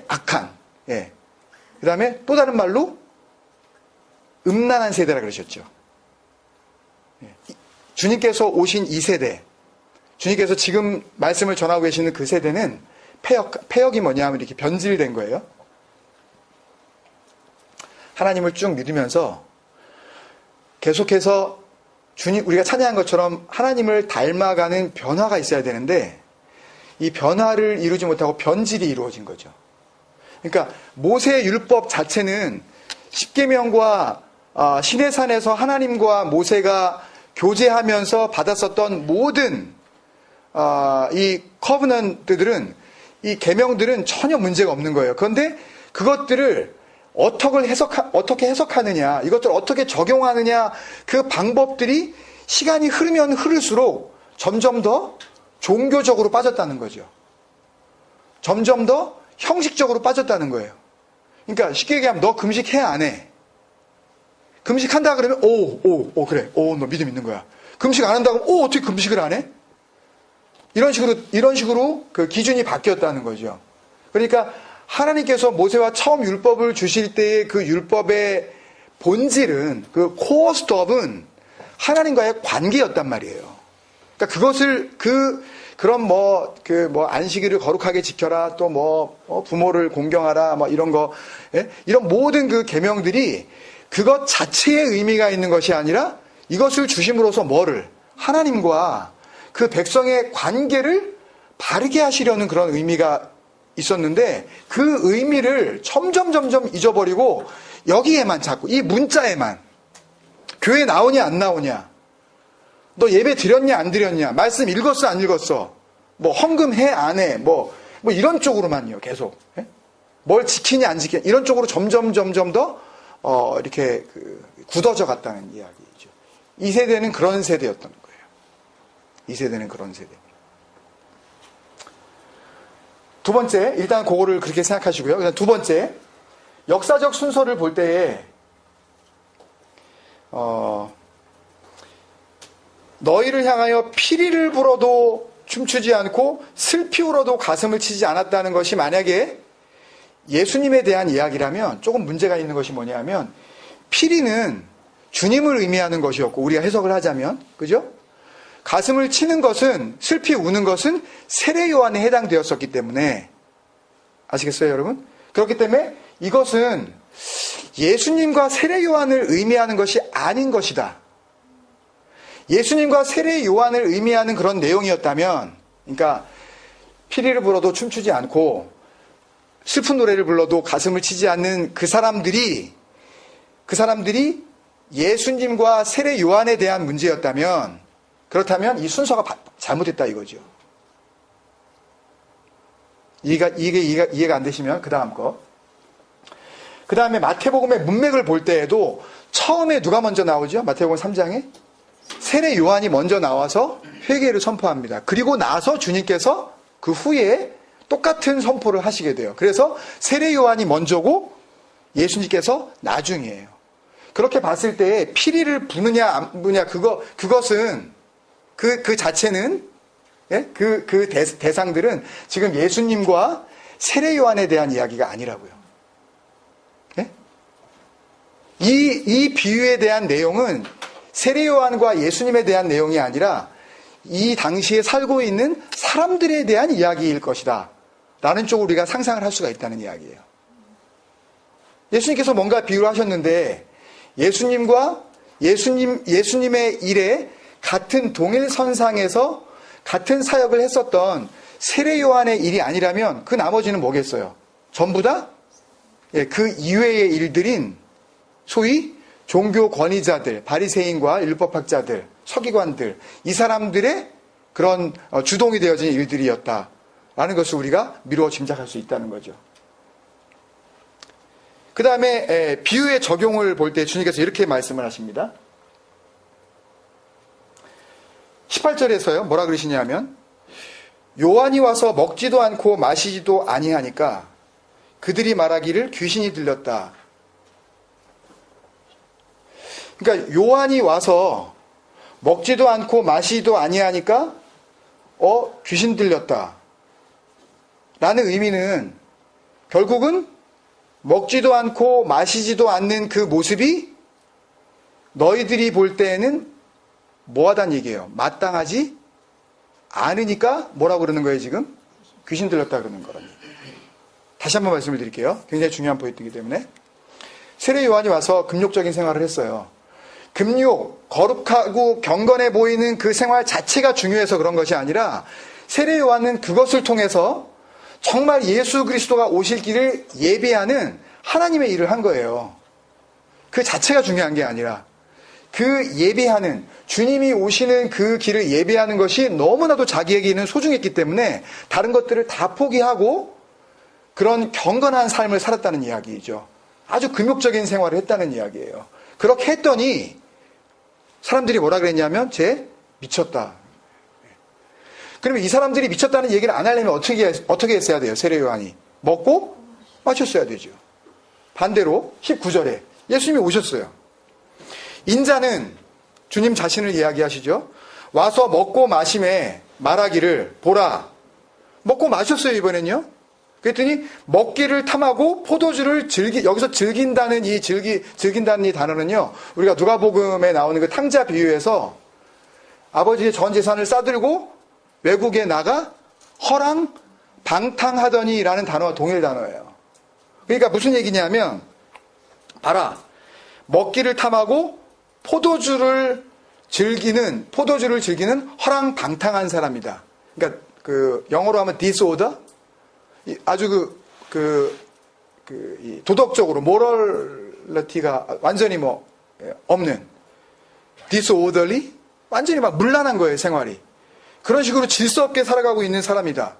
악한. 그 다음에 또 다른 말로 음란한 세대라 그러셨죠. 주님께서 오신 이 세대, 주님께서 지금 말씀을 전하고 계시는 그 세대는 패역이 뭐냐 하면 이렇게 변질된 거예요. 하나님을 쭉 믿으면서 계속해서 우리가 찬양한 것처럼 하나님을 닮아가는 변화가 있어야 되는데 이 변화를 이루지 못하고 변질이 이루어진 거죠. 그러니까 모세의 율법 자체는 십계명과 시내산에서 하나님과 모세가 교제하면서 받았었던 모든 이 커브넌트들은, 이 계명들은 전혀 문제가 없는 거예요. 그런데 그것들을 어떻게 해석하느냐, 이것들을 어떻게 적용하느냐, 그 방법들이 시간이 흐르면 흐를수록 점점 더 종교적으로 빠졌다는 거죠. 점점 더 형식적으로 빠졌다는 거예요. 그러니까 쉽게 얘기하면 너 금식해 안 해? 금식한다 그러면 그래. 너 믿음 있는 거야. 금식 안 한다고 어떻게 금식을 안 해? 이런 식으로 그 기준이 바뀌었다는 거죠. 그러니까 하나님께서 모세와 처음 율법을 주실 때의 그 율법의 본질은, 그 코어 스톱은 하나님과의 관계였단 말이에요. 그러니까 그것을 그런 안식일을 거룩하게 지켜라, 또 부모를 공경하라, 이런 거, 이런 모든 그 계명들이 그것 자체의 의미가 있는 것이 아니라 이것을 주심으로써 하나님과 그 백성의 관계를 바르게 하시려는 그런 의미가 있었는데 그 의미를 점점 잊어버리고 여기에만 자꾸, 이 문자에만, 교회 나오냐 안 나오냐, 너 예배 드렸냐 안 드렸냐, 말씀 읽었어 안 읽었어, 헌금해 안 해, 이런 쪽으로만요. 계속 뭘 지키냐 안 지키냐, 이런 쪽으로 점점 더 이렇게 굳어져 갔다는 이야기죠. 이 세대는 그런 세대였던 거예요. 이 세대는 그런 세대. 두 번째, 일단 그거를 그렇게 생각하시고요. 그다음 두 번째, 역사적 순서를 볼 때에 너희를 향하여 피리를 불어도 춤추지 않고 슬피 울어도 가슴을 치지 않았다는 것이 만약에 예수님에 대한 이야기라면 조금 문제가 있는 것이 뭐냐면, 피리는 주님을 의미하는 것이었고, 우리가 해석을 하자면, 그죠? 가슴을 치는 것은, 슬피 우는 것은 세례 요한에 해당되었었기 때문에, 아시겠어요, 여러분? 그렇기 때문에 이것은 예수님과 세례 요한을 의미하는 것이 아닌 것이다. 예수님과 세례 요한을 의미하는 그런 내용이었다면, 그러니까 피리를 불어도 춤추지 않고 슬픈 노래를 불러도 가슴을 치지 않는 그 사람들이 예수님과 세례 요한에 대한 문제였다면, 그렇다면 이 순서가 잘못됐다 이거죠. 이해가 안 되시면 그 다음 거. 그 다음에 마태복음의 문맥을 볼 때에도 처음에 누가 먼저 나오죠? 마태복음 3장에 세례 요한이 먼저 나와서 회개를 선포합니다. 그리고 나서 주님께서 그 후에 똑같은 선포를 하시게 돼요. 그래서 세례 요한이 먼저고 예수님께서 나중이에요. 그렇게 봤을 때 피리를 부느냐 안 부느냐 그것은 그 자체는 예? 그 대상들은 지금 예수님과 세례 요한에 대한 이야기가 아니라고요. 예? 이 비유에 대한 내용은 세례 요한과 예수님에 대한 내용이 아니라 이 당시에 살고 있는 사람들에 대한 이야기일 것이다 라는 쪽으로 우리가 상상을 할 수가 있다는 이야기예요. 예수님께서 뭔가 비유를 하셨는데 예수님과 예수님의 일에 같은 동일선상에서 같은 사역을 했었던 세례 요한의 일이 아니라면 그 나머지는 뭐겠어요? 전부 다 그 이외의 일들인 소위 종교 권위자들, 바리새인과 율법학자들, 서기관들, 이 사람들의 그런 주동이 되어진 일들이었다라는 것을 우리가 미루어 짐작할 수 있다는 거죠. 그 다음에 비유의 적용을 볼 때 주님께서 이렇게 말씀을 하십니다. 18절에서요. 뭐라 그러시냐면 요한이 와서 먹지도 않고 마시지도 아니하니까 그들이 말하기를 귀신이 들렸다. 그러니까 요한이 와서 먹지도 않고 마시지도 아니하니까 귀신 들렸다 라는 의미는 결국은 먹지도 않고 마시지도 않는 그 모습이 너희들이 볼 때에는 뭐하단 얘기예요? 마땅하지 않으니까 뭐라고 그러는 거예요 지금? 귀신 들렸다 그러는 거라니. 다시 한번 말씀을 드릴게요. 굉장히 중요한 포인트이기 때문에. 세례 요한이 와서 금욕적인 생활을 했어요. 금욕, 거룩하고 경건해 보이는 그 생활 자체가 중요해서 그런 것이 아니라 세례 요한은 그것을 통해서 정말 예수 그리스도가 오실 길을 예배하는 하나님의 일을 한 거예요. 그 자체가 중요한 게 아니라 그 예배하는 주님이 오시는 그 길을 예배하는 것이 너무나도 자기에게는 소중했기 때문에 다른 것들을 다 포기하고 그런 경건한 삶을 살았다는 이야기이죠. 아주 금욕적인 생활을 했다는 이야기예요. 그렇게 했더니 사람들이 뭐라 그랬냐면 쟤 미쳤다. 그러면 이 사람들이 미쳤다는 얘기를 안 하려면 어떻게 했어야 돼요? 세례 요한이 먹고 마셨어야 되죠. 반대로 19절에 예수님이 오셨어요. 인자는 주님 자신을 이야기하시죠. 와서 먹고 마심에 말하기를 보라. 먹고 마셨어요 이번엔요. 그랬더니 먹기를 탐하고 포도주를 여기서 즐긴다는 즐긴다는 이 단어는요. 우리가 누가복음에 나오는 그 탕자 비유에서 아버지의 전 재산을 싸들고 외국에 나가 허랑 방탕하더니라는 단어와 동일 단어예요. 그러니까 무슨 얘기냐면 봐라. 먹기를 탐하고 포도주를 즐기는 허랑방탕한 사람이다. 그러니까 그 영어로 하면 disorder, 아주 이 도덕적으로 모럴리티가 완전히 없는 disorderly, 완전히 막 문란한 거예요 생활이. 그런 식으로 질서 없게 살아가고 있는 사람이다.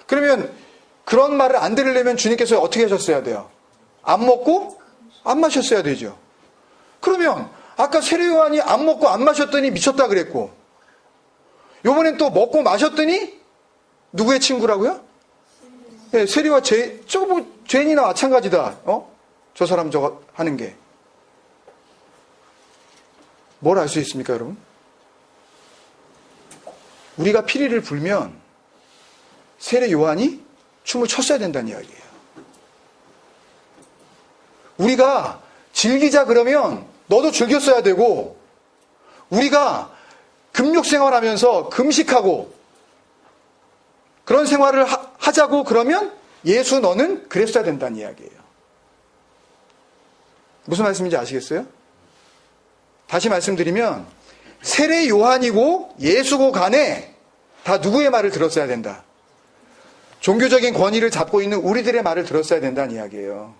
그러면 그런 말을 안 들으려면 주님께서 어떻게 하셨어야 돼요? 안 먹고 안 마셨어야 되죠. 그러면 아까 세례 요한이 안 먹고 안 마셨더니 미쳤다 그랬고 요번엔 또 먹고 마셨더니 누구의 친구라고요? 네, 세례와 죄인이나 마찬가지다. 저 사람 저거 하는 게. 뭘 알 수 있습니까 여러분? 우리가 피리를 불면 세례 요한이 춤을 췄어야 된다는 이야기예요. 우리가 즐기자 그러면 너도 즐겼어야 되고 우리가 금욕 생활하면서 금식하고 그런 생활을 하자고 그러면 예수 너는 그랬어야 된다는 이야기예요. 무슨 말씀인지 아시겠어요? 다시 말씀드리면 세례 요한이고 예수고 간에 다 누구의 말을 들었어야 된다. 종교적인 권위를 잡고 있는 우리들의 말을 들었어야 된다는 이야기예요.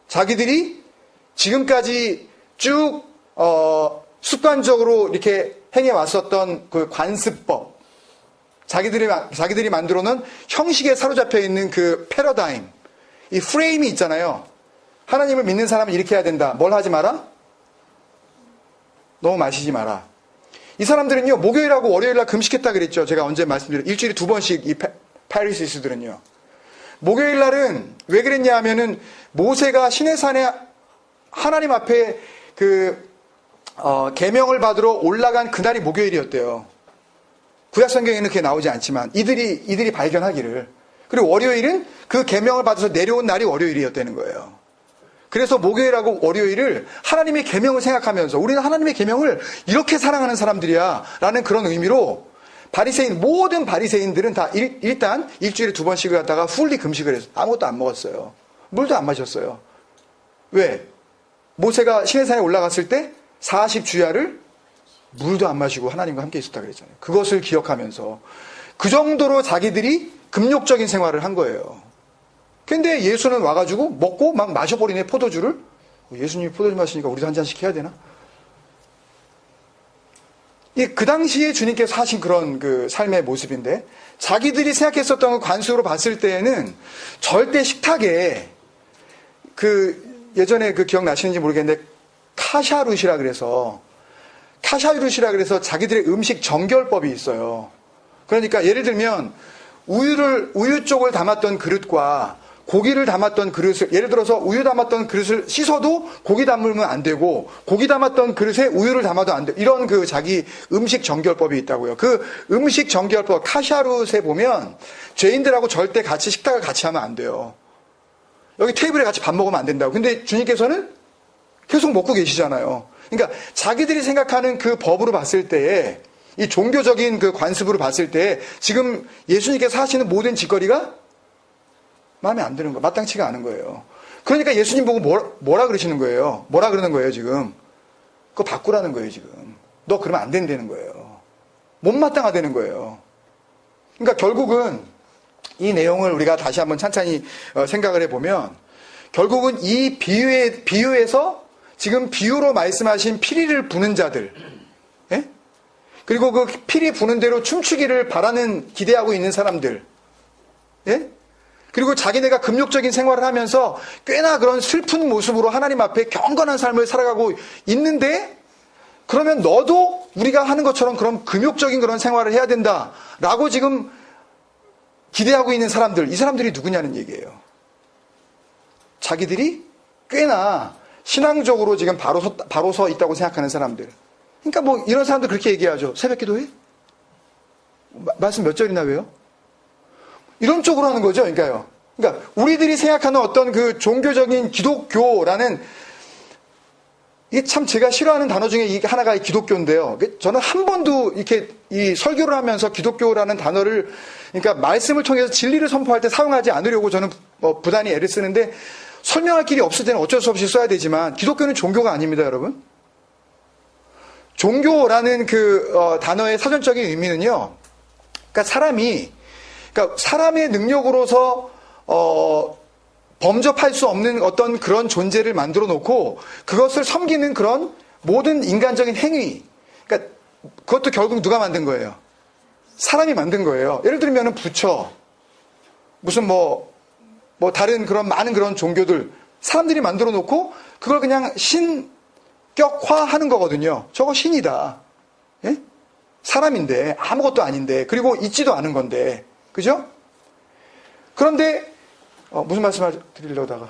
자기들이 지금까지 쭉 습관적으로 이렇게 행해왔었던 그 관습법, 자기들이 만들어 놓은 형식에 사로잡혀 있는 그 패러다임, 이 프레임이 있잖아요. 하나님을 믿는 사람은 이렇게 해야 된다. 뭘 하지 마라? 너무 마시지 마라. 이 사람들은요, 목요일하고 월요일날 금식했다 그랬죠. 제가 언제 말씀드렸죠. 일주일에 2번씩 이 파리시스들은요. 목요일날은 왜 그랬냐 하면은 모세가 시내산에 하나님 앞에 계명을 받으러 올라간 그날이 목요일이었대요. 구약성경에는 그게 나오지 않지만 이들이 발견하기를. 그리고 월요일은 그 계명을 받아서 내려온 날이 월요일이었다는 거예요. 그래서 목요일하고 월요일을 하나님의 계명을 생각하면서 우리는 하나님의 계명을 이렇게 사랑하는 사람들이야 라는 그런 의미로 모든 바리새인들은 다 일단 일주일에 2번씩을 갖다가 풀리 금식을 해서 아무것도 안 먹었어요. 물도 안 마셨어요. 왜? 모세가 시내산에 올라갔을 때 40주야를 물도 안 마시고 하나님과 함께 있었다 그랬잖아요. 그것을 기억하면서 그 정도로 자기들이 금욕적인 생활을 한 거예요. 근데 예수는 와가지고 먹고 막 마셔버리네, 포도주를. 예수님이 포도주 마시니까 우리도 한 잔씩 해야 되나? 그 당시에 주님께서 하신 그런 그 삶의 모습인데, 자기들이 생각했었던 그 관습으로 봤을 때에는 절대 식탁에 예전에 기억나시는지 모르겠는데 카샤룻이라 그래서 자기들의 음식 정결법이 있어요. 그러니까 예를 들면 우유 쪽을 담았던 그릇과 고기를 담았던 그릇을, 예를 들어서 우유 담았던 그릇을 씻어도 고기 담으면 안 되고, 고기 담았던 그릇에 우유를 담아도 안 되고, 이런 자기 음식 정결법이 있다고요. 그 음식 정결법, 카샤룻에 보면 죄인들하고 절대 같이 식탁을 같이 하면 안 돼요. 여기 테이블에 같이 밥 먹으면 안 된다고. 근데 주님께서는 계속 먹고 계시잖아요. 그러니까 자기들이 생각하는 그 법으로 봤을 때에, 이 종교적인 그 관습으로 봤을 때 지금 예수님께서 하시는 모든 짓거리가 마음에 안 드는 거, 마땅치가 않은 거예요. 그러니까 예수님 보고 뭐라 그러시는 거예요? 뭐라 그러는 거예요, 지금? 그거 바꾸라는 거예요, 지금. 너 그러면 안 된다는 거예요. 못마땅하다는 거예요. 그러니까 결국은 이 내용을 우리가 다시 한번 찬찬히 생각을 해보면, 결국은 이 비유에서 지금 비유로 말씀하신 피리를 부는 자들, 예? 그리고 그 피리 부는 대로 춤추기를 기대하고 있는 사람들, 예? 그리고 자기네가 금욕적인 생활을 하면서 꽤나 그런 슬픈 모습으로 하나님 앞에 경건한 삶을 살아가고 있는데, 그러면 너도 우리가 하는 것처럼 그런 금욕적인 그런 생활을 해야 된다라고 지금 기대하고 있는 사람들, 이 사람들이 누구냐는 얘기예요. 자기들이 꽤나 신앙적으로 지금 바로 서 있다고 생각하는 사람들. 그러니까 이런 사람들 그렇게 얘기하죠. 새벽 기도해? 말씀 몇 절이나 외워? 이런 쪽으로 하는 거죠. 그러니까 우리들이 생각하는 어떤 그 종교적인 기독교라는, 이게 참 제가 싫어하는 단어 중에 이게 하나가 기독교인데요. 저는 한 번도 이렇게 이 설교를 하면서 기독교라는 단어를, 그러니까 말씀을 통해서 진리를 선포할 때 사용하지 않으려고 저는 부단히 애를 쓰는데, 설명할 길이 없을 때는 어쩔 수 없이 써야 되지만, 기독교는 종교가 아닙니다, 여러분. 종교라는 단어의 사전적인 의미는요, 그러니까 사람의 능력으로서 범접할 수 없는 어떤 그런 존재를 만들어 놓고 그것을 섬기는 그런 모든 인간적인 행위, 그러니까 그것도 결국 누가 만든 거예요? 사람이 만든 거예요. 예를 들면 부처, 무슨 다른 그런 많은 그런 종교들 사람들이 만들어 놓고 그걸 그냥 신격화하는 거거든요. 저거 신이다. 예? 사람인데 아무것도 아닌데, 그리고 있지도 않은 건데, 그죠? 그런데 무슨 말씀 드리려다가,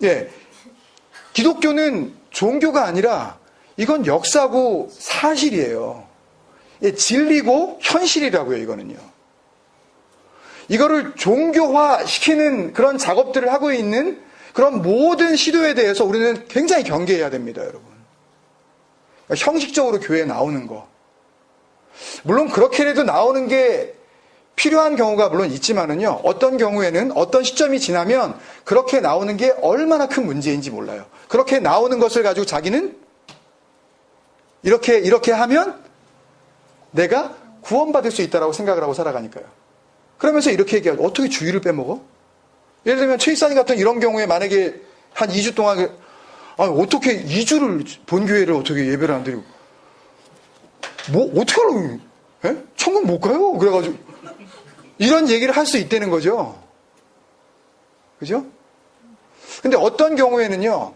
예, 기독교는 종교가 아니라 이건 역사고 사실이에요. 예, 진리고 현실이라고요. 이거는요. 이거를 종교화 시키는 그런 작업들을 하고 있는 그런 모든 시도에 대해서 우리는 굉장히 경계해야 됩니다, 여러분. 그러니까 형식적으로 교회에 나오는 거, 물론 그렇게라도 나오는 게 필요한 경우가 물론 있지만은요, 어떤 경우에는 어떤 시점이 지나면 그렇게 나오는 게 얼마나 큰 문제인지 몰라요. 그렇게 나오는 것을 가지고 자기는 이렇게 하면 내가 구원받을 수 있다라고 생각을 하고 살아가니까요. 그러면서 이렇게 얘기하죠. 어떻게 주일을 빼먹어? 예를 들면 최익사님 같은 이런 경우에 만약에 한 2주 동안 어떻게 2주를 본교회를 어떻게 예배를 안 드리고 어떻게 하려고, 예? 천국 못 가요? 그래가지고 이런 얘기를 할 수 있다는 거죠. 그죠? 근데 어떤 경우에는요,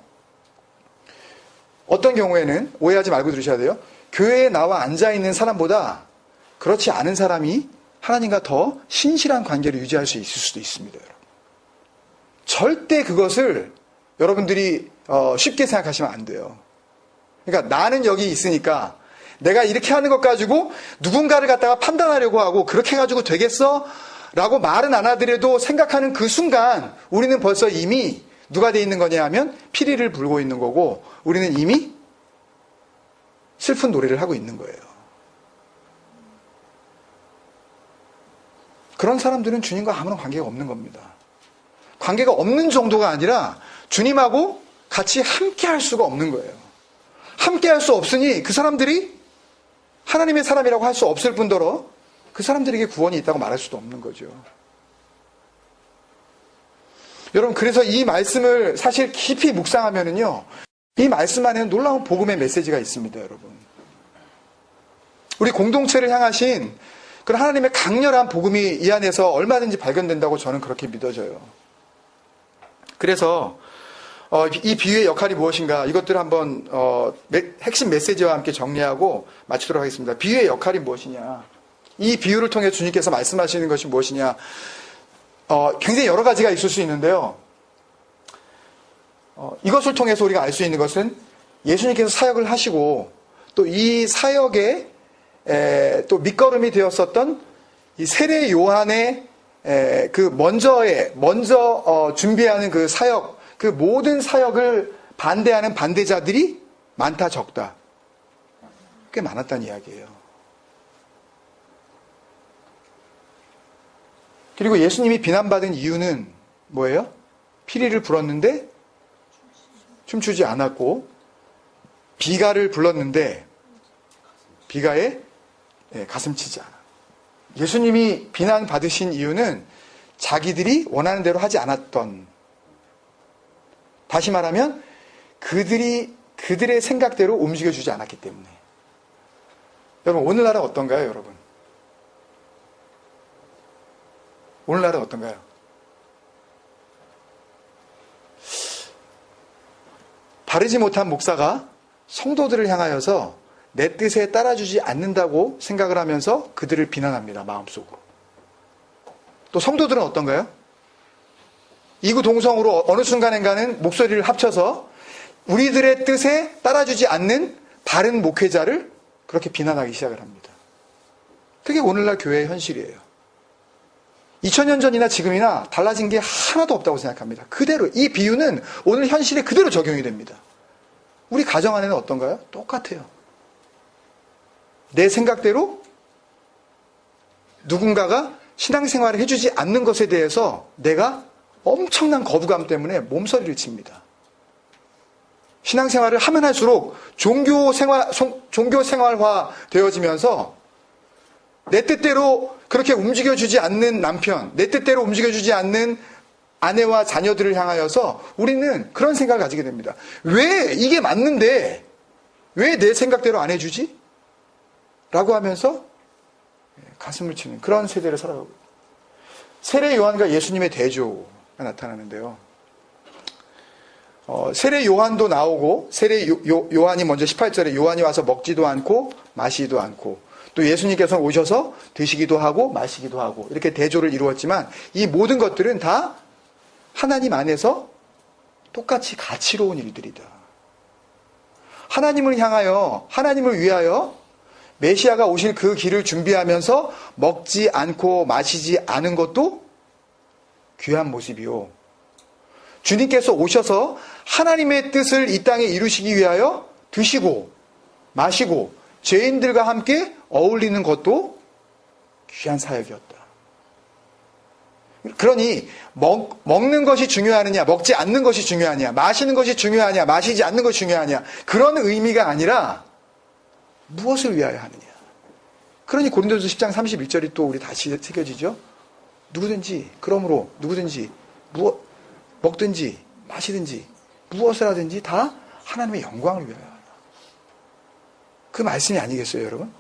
어떤 경우에는 오해하지 말고 들으셔야 돼요. 교회에 나와 앉아있는 사람보다 그렇지 않은 사람이 하나님과 더 신실한 관계를 유지할 수 있을 수도 있습니다. 여러분. 절대 그것을 여러분들이 쉽게 생각하시면 안 돼요. 그러니까 나는 여기 있으니까 내가 이렇게 하는 것 가지고 누군가를 갖다가 판단하려고 하고 그렇게 해가지고 되겠어? 라고 말은 안 하더라도 생각하는 그 순간 우리는 벌써 이미 누가 돼 있는 거냐 하면 피리를 불고 있는 거고 우리는 이미 슬픈 노래를 하고 있는 거예요. 그런 사람들은 주님과 아무런 관계가 없는 겁니다. 관계가 없는 정도가 아니라 주님하고 같이 함께 할 수가 없는 거예요. 함께 할 수 없으니 그 사람들이 하나님의 사람이라고 할 수 없을 뿐더러 그 사람들에게 구원이 있다고 말할 수도 없는 거죠. 여러분, 그래서 이 말씀을 사실 깊이 묵상하면은요, 이 말씀 안에는 놀라운 복음의 메시지가 있습니다, 여러분. 우리 공동체를 향하신 그런 하나님의 강렬한 복음이 이 안에서 얼마든지 발견된다고 저는 그렇게 믿어져요. 그래서 이 비유의 역할이 무엇인가 이것들을 한번 핵심 메시지와 함께 정리하고 마치도록 하겠습니다. 비유의 역할이 무엇이냐, 이 비유를 통해 주님께서 말씀하시는 것이 무엇이냐, 굉장히 여러 가지가 있을 수 있는데요. 이것을 통해서 우리가 알 수 있는 것은 예수님께서 사역을 하시고 또 이 사역에 또 밑거름이 되었었던 이 세례 요한의 그 먼저 준비하는 그 사역, 그 모든 사역을 반대하는 반대자들이 많다 적다 꽤 많았다는 이야기예요. 그리고 예수님이 비난받은 이유는 뭐예요? 피리를 불었는데 춤추지 않았고 비가를 불렀는데 비가에 가슴치지 않아. 예수님이 비난받으신 이유는 자기들이 원하는 대로 하지 않았던, 다시 말하면 그들의 생각대로 움직여주지 않았기 때문에. 여러분, 오늘날은 어떤가요, 여러분? 오늘날은 어떤가요? 바르지 못한 목사가 성도들을 향하여서 내 뜻에 따라주지 않는다고 생각을 하면서 그들을 비난합니다, 마음속으로. 또 성도들은 어떤가요? 이구동성으로 어느 순간인가는 목소리를 합쳐서 우리들의 뜻에 따라주지 않는 바른 목회자를 그렇게 비난하기 시작을 합니다. 그게 오늘날 교회의 현실이에요. 2000년 전이나 지금이나 달라진 게 하나도 없다고 생각합니다. 그대로, 이 비유는 오늘 현실에 그대로 적용이 됩니다. 우리 가정 안에는 어떤가요? 똑같아요. 내 생각대로 누군가가 신앙생활을 해주지 않는 것에 대해서 내가 엄청난 거부감 때문에 몸서리를 칩니다. 신앙생활을 하면 할수록 종교생활화 되어지면서 내 뜻대로 그렇게 움직여주지 않는 남편, 내 뜻대로 움직여주지 않는 아내와 자녀들을 향하여서 우리는 그런 생각을 가지게 됩니다. 왜 이게 맞는데 왜 내 생각대로 안 해주지? 라고 하면서 가슴을 치는 그런 세대를 살아가고 있습니다. 세례 요한과 예수님의 대조가 나타나는데요. 세례 요한도 나오고, 세례 요한이 먼저 18절에 요한이 와서 먹지도 않고 마시지도 않고, 또 예수님께서 오셔서 드시기도 하고 마시기도 하고, 이렇게 대조를 이루었지만 이 모든 것들은 다 하나님 안에서 똑같이 가치로운 일들이다. 하나님을 향하여, 하나님을 위하여 메시아가 오실 그 길을 준비하면서 먹지 않고 마시지 않은 것도 귀한 모습이요, 주님께서 오셔서 하나님의 뜻을 이 땅에 이루시기 위하여 드시고 마시고 죄인들과 함께 어울리는 것도 귀한 사역이었다. 그러니 먹는 것이 중요하느냐, 먹지 않는 것이 중요하냐, 마시는 것이 중요하냐, 마시지 않는 것이 중요하냐, 그런 의미가 아니라 무엇을 위하여 하느냐. 그러니 고린도서 10장 31절이 또 우리 다시 새겨지죠. 누구든지, 그러므로 누구든지 먹든지 마시든지 무엇을 하든지 다 하나님의 영광을 위하여 하라. 그 말씀이 아니겠어요, 여러분?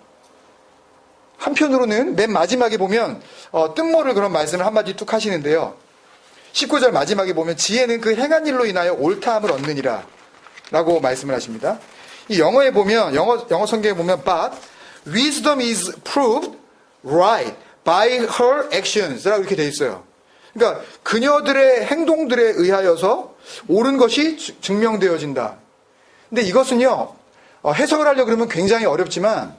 한편으로는 맨 마지막에 보면 뜻모를 그런 말씀을 한마디 뚝 하시는데요. 19절 마지막에 보면 지혜는 그 행한 일로 인하여 옳다함을 얻느니라 라고 말씀을 하십니다. 이 영어에 보면, 영어 성경에 보면, but wisdom is proved right by her actions 라고 이렇게 돼 있어요. 그러니까 그녀들의 행동들에 의하여서 옳은 것이 증명되어진다. 근데 이것은요, 해석을 하려고 그러면 굉장히 어렵지만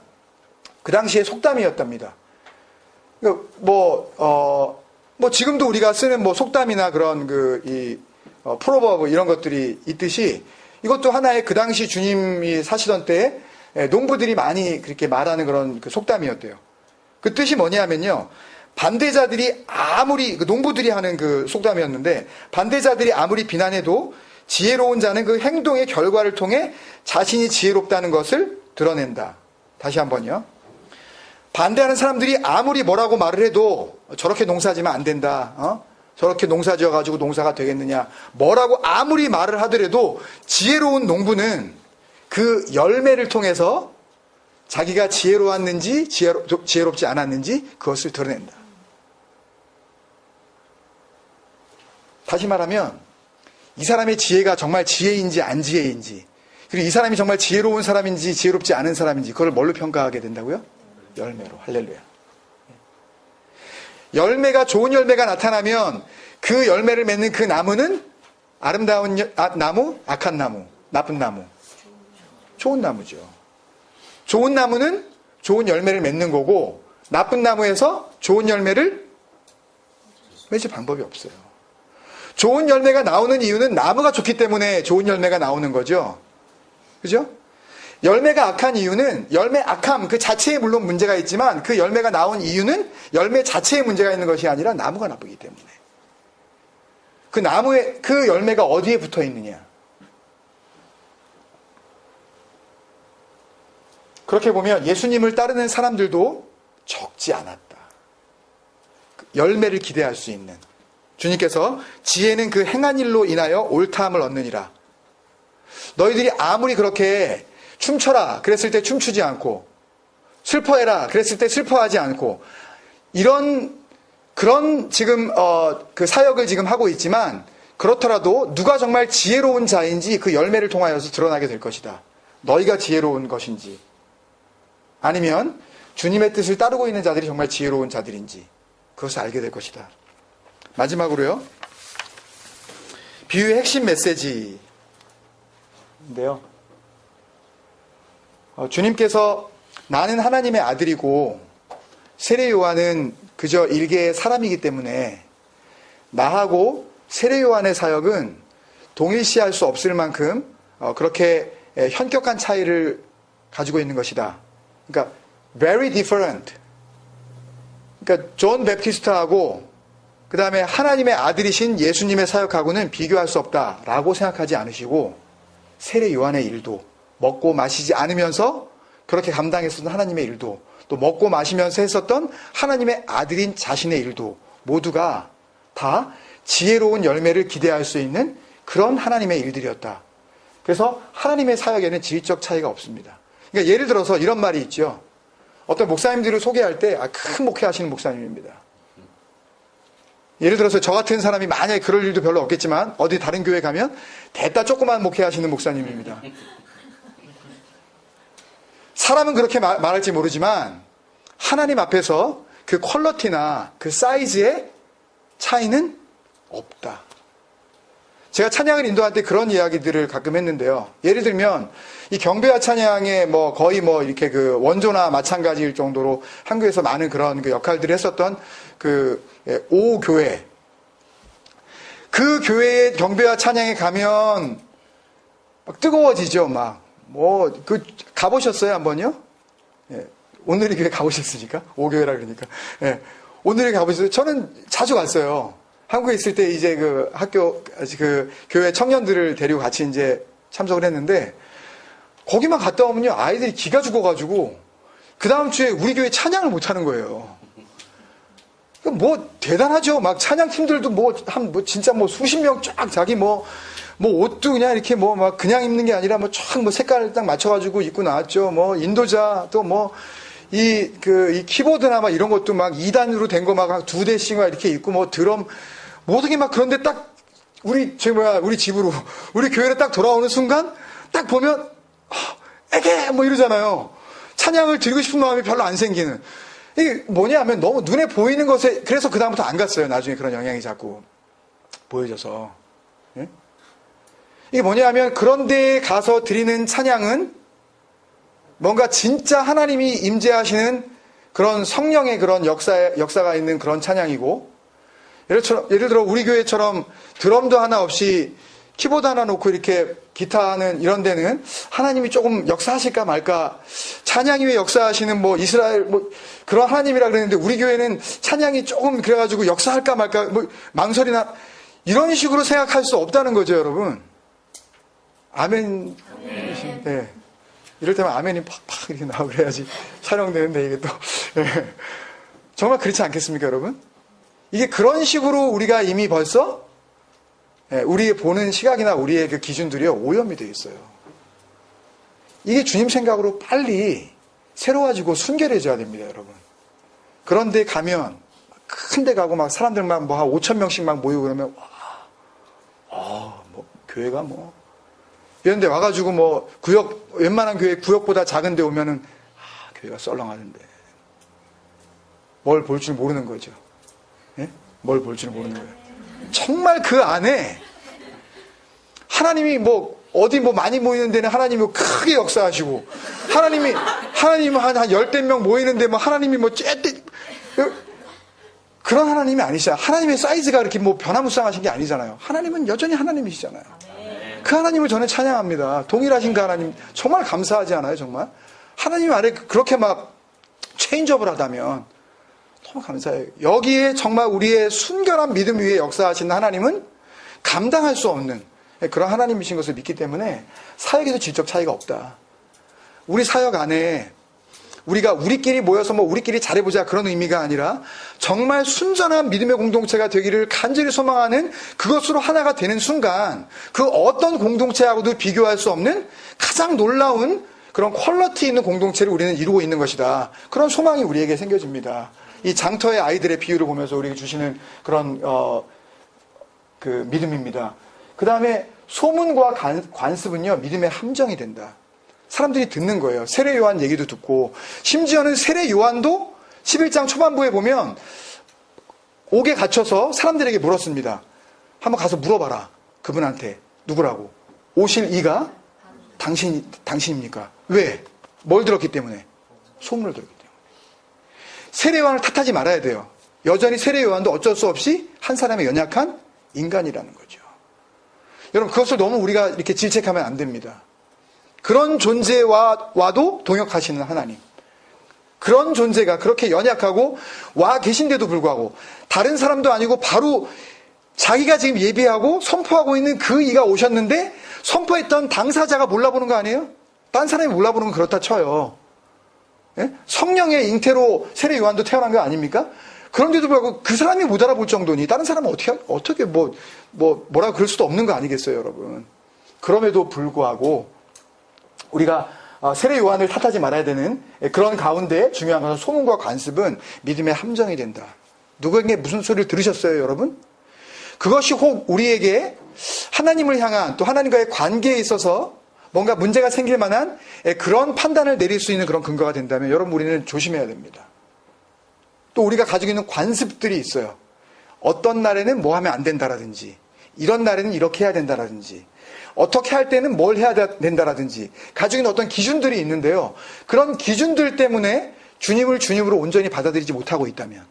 그 당시에 속담이었답니다. 그러니까 뭐 지금도 우리가 쓰는 뭐 속담이나 그런 프로버브 이런 것들이 있듯이 이것도 하나의 그 당시 주님이 사시던 때에 농부들이 많이 그렇게 말하는 그런 그 속담이었대요. 그 뜻이 뭐냐면요. 반대자들이 아무리, 농부들이 하는 그 속담이었는데, 반대자들이 아무리 비난해도 지혜로운 자는 그 행동의 결과를 통해 자신이 지혜롭다는 것을 드러낸다. 다시 한번요. 반대하는 사람들이 아무리 뭐라고 말을 해도 저렇게 농사지면 안 된다. 저렇게 농사 지어가지고 농사가 되겠느냐. 뭐라고 아무리 말을 하더라도 지혜로운 농부는 그 열매를 통해서 자기가 지혜로웠는지 지혜롭지 않았는지 그것을 드러낸다. 다시 말하면 이 사람의 지혜가 정말 지혜인지 안 지혜인지, 그리고 이 사람이 정말 지혜로운 사람인지 지혜롭지 않은 사람인지 그걸 뭘로 평가하게 된다고요? 열매로. 할렐루야. 열매가, 좋은 열매가 나타나면 그 열매를 맺는 그 나무는 아름다운 나무, 악한 나무, 나쁜 나무. 좋은 나무죠. 좋은 나무는 좋은 열매를 맺는 거고, 나쁜 나무에서 좋은 열매를 맺을 방법이 없어요. 좋은 열매가 나오는 이유는 나무가 좋기 때문에 좋은 열매가 나오는 거죠. 그죠? 열매가 악한 이유는 열매 악함 그 자체에 물론 문제가 있지만 그 열매가 나온 이유는 열매 자체에 문제가 있는 것이 아니라 나무가 나쁘기 때문에. 그 나무에 그 열매가 어디에 붙어 있느냐. 그렇게 보면 예수님을 따르는 사람들도 적지 않았다. 열매를 기대할 수 있는. 주님께서 지혜는 그 행한 일로 인하여 옳다함을 얻느니라. 너희들이 아무리 그렇게 춤춰라 그랬을 때 춤추지 않고, 슬퍼해라 그랬을 때 슬퍼하지 않고, 그런 지금 그 사역을 지금 하고 있지만, 그렇더라도 누가 정말 지혜로운 자인지 그 열매를 통하여서 드러나게 될 것이다. 너희가 지혜로운 것인지, 아니면 주님의 뜻을 따르고 있는 자들이 정말 지혜로운 자들인지 그것을 알게 될 것이다. 마지막으로요, 비유의 핵심 메시지인데요. 주님께서 나는 하나님의 아들이고 세례 요한은 그저 일개의 사람이기 때문에 나하고 세례 요한의 사역은 동일시할 수 없을 만큼 그렇게 현격한 차이를 가지고 있는 것이다. 그러니까 very different. 그러니까 존 베프티스트하고 그 다음에 하나님의 아들이신 예수님의 사역하고는 비교할 수 없다라고 생각하지 않으시고, 세례 요한의 일도 먹고 마시지 않으면서 그렇게 감당했었던 하나님의 일도, 또 먹고 마시면서 했었던 하나님의 아들인 자신의 일도 모두가 다 지혜로운 열매를 기대할 수 있는 그런 하나님의 일들이었다. 그래서 하나님의 사역에는 질적 차이가 없습니다. 그러니까 예를 들어서 이런 말이 있죠. 어떤 목사님들을 소개할 때 큰 목회하시는 목사님입니다. 예를 들어서 저 같은 사람이 만약에 그럴 일도 별로 없겠지만 어디 다른 교회 가면 대따 조그만 목회하시는 목사님입니다. 사람은 그렇게 말할지 모르지만 하나님 앞에서 그 퀄리티나 그 사이즈의 차이는 없다. 제가 찬양을 인도할 때 그런 이야기들을 가끔 했는데요. 예를 들면 이 경배와 찬양의 거의 이렇게 그 원조나 마찬가지일 정도로 한국에서 많은 그런 그 역할들을 했었던 그 오교회, 그 교회의 경배와 찬양에 가면 막 뜨거워지죠. 가보셨어요 한번요? 예, 오늘의 교회 가보셨습니까? 오교회라 그러니까. 예, 오늘의 가보셨어요? 저는 자주 갔어요. 한국에 있을 때 이제 그 학교, 그 교회 청년들을 데리고 같이 이제 참석을 했는데, 거기만 갔다 오면요, 아이들이 기가 죽어가지고, 그 다음 주에 우리 교회 찬양을 못 하는 거예요. 대단하죠. 막 찬양팀들도 진짜 수십 명 쫙 자기 옷도 그냥 이렇게 그냥 입는 게 아니라 쫙 색깔을 딱 맞춰가지고 입고 나왔죠. 인도자 또 이 키보드나 이런 것도 2단으로 된 거 두 대씩 이렇게 있고 드럼 모든 게 그런데 딱 우리 집으로 우리 교회로 딱 돌아오는 순간 딱 보면 에게 뭐 이러잖아요. 찬양을 드리고 싶은 마음이 별로 안 생기는. 이게 뭐냐 하면 너무 눈에 보이는 것에, 그래서 그다음부터 안 갔어요. 나중에 그런 영향이 자꾸 보여져서. 예? 이게 뭐냐 하면 그런 데에 가서 드리는 찬양은 뭔가 진짜 하나님이 임재하시는 그런 성령의 그런 역사가 있는 그런 찬양이고, 예를 들어 우리 교회처럼 드럼도 하나 없이 키보드 하나 놓고 이렇게 기타 하는 이런 데는 하나님이 조금 역사하실까 말까, 찬양 위에 역사하시는 뭐 이스라엘 뭐 그런 하나님이라 그랬는데 우리 교회는 찬양이 조금 그래가지고 역사할까 말까 뭐 망설이나, 이런 식으로 생각할 수 없다는 거죠, 여러분. 아멘. 네. 이럴 때면 아멘이 팍팍 이렇게 나오고 그래야지 촬영되는데 이게 또 정말 그렇지 않겠습니까, 여러분? 이게 그런 식으로 우리가 이미 벌써 우리의 보는 시각이나 우리의 그 기준들이 오염이 되어 있어요. 이게 주님 생각으로 빨리 새로워지고 순결해져야 됩니다, 여러분. 그런데 가면 큰 데 가고 막 사람들만 뭐 한 5천 명씩 막 모이고 그러면 뭐 교회가 뭐 이런 데 와가지고 뭐 구역, 웬만한 교회 구역보다 작은 데 오면은 교회가 썰렁하는데 뭘 볼 줄 모르는 거죠. 예? 뭘 볼 줄 모르는 거예요. 정말 그 안에 하나님이 뭐 어디 뭐 많이 모이는 데는 하나님이 크게 역사하시고, 하나님이 한 10대 명 모이는데 뭐 하나님이 뭐 쬐떼 그런 하나님이 아니시잖아요. 하나님의 사이즈가 그렇게 뭐 변화무쌍하신 게 아니잖아요. 하나님은 여전히 하나님이시잖아요. 그 하나님을 저는 찬양합니다. 동일하신 그 하나님 정말 감사하지 않아요, 정말? 하나님 안에 그렇게 막 체인지업을 하다면 너무 감사해요. 여기에 정말 우리의 순결한 믿음 위에 역사하신 하나님은 감당할 수 없는 그런 하나님이신 것을 믿기 때문에 사역에도 질적 차이가 없다. 우리 사역 안에 우리가 우리끼리 모여서 뭐 우리끼리 잘해보자 그런 의미가 아니라 정말 순전한 믿음의 공동체가 되기를 간절히 소망하는, 그것으로 하나가 되는 순간 그 어떤 공동체하고도 비교할 수 없는 가장 놀라운 그런 퀄리티 있는 공동체를 우리는 이루고 있는 것이다. 그런 소망이 우리에게 생겨집니다. 이 장터의 아이들의 비유를 보면서 우리에게 주시는 그런 그 믿음입니다. 그 다음에 소문과 관습은요, 믿음의 함정이 된다. 사람들이 듣는 거예요. 세례 요한 얘기도 듣고, 심지어는 세례 요한도 11장 초반부에 보면 옥에 갇혀서 사람들에게 물었습니다. 한번 가서 물어봐라. 그분한테 누구라고. 오실 이가 당신입니까? 왜? 뭘 들었기 때문에? 소문을 들었기 때문에. 세례 요한을 탓하지 말아야 돼요. 여전히 세례 요한도 어쩔 수 없이 한 사람의 연약한 인간이라는 거죠. 여러분, 그것을 너무 우리가 이렇게 질책하면 안 됩니다. 그런 존재와도 동역하시는 하나님, 그런 존재가 그렇게 연약하고 와 계신데도 불구하고 다른 사람도 아니고 바로 자기가 지금 예배하고 선포하고 있는 그 이가 오셨는데 선포했던 당사자가 몰라보는 거 아니에요? 딴 사람이 몰라보는 건 그렇다 쳐요. 예? 성령의 잉태로 세례 요한도 태어난 거 아닙니까? 그런데도 불구하고 그 사람이 못 알아볼 정도니 다른 사람은 어떻게 뭐라고 그럴 수도 없는 거 아니겠어요, 여러분? 그럼에도 불구하고 우리가 세례 요한을 탓하지 말아야 되는 그런 가운데 중요한 것은 소문과 관습은 믿음의 함정이 된다. 누구에게 무슨 소리를 들으셨어요, 여러분? 그것이 혹 우리에게 하나님을 향한 또 하나님과의 관계에 있어서 뭔가 문제가 생길 만한 그런 판단을 내릴 수 있는 그런 근거가 된다면 여러분, 우리는 조심해야 됩니다. 또 우리가 가지고 있는 관습들이 있어요. 어떤 날에는 뭐 하면 안 된다라든지, 이런 날에는 이렇게 해야 된다라든지, 어떻게 할 때는 뭘 해야 된다라든지 가지고 있는 어떤 기준들이 있는데요. 그런 기준들 때문에 주님을 주님으로 온전히 받아들이지 못하고 있다면,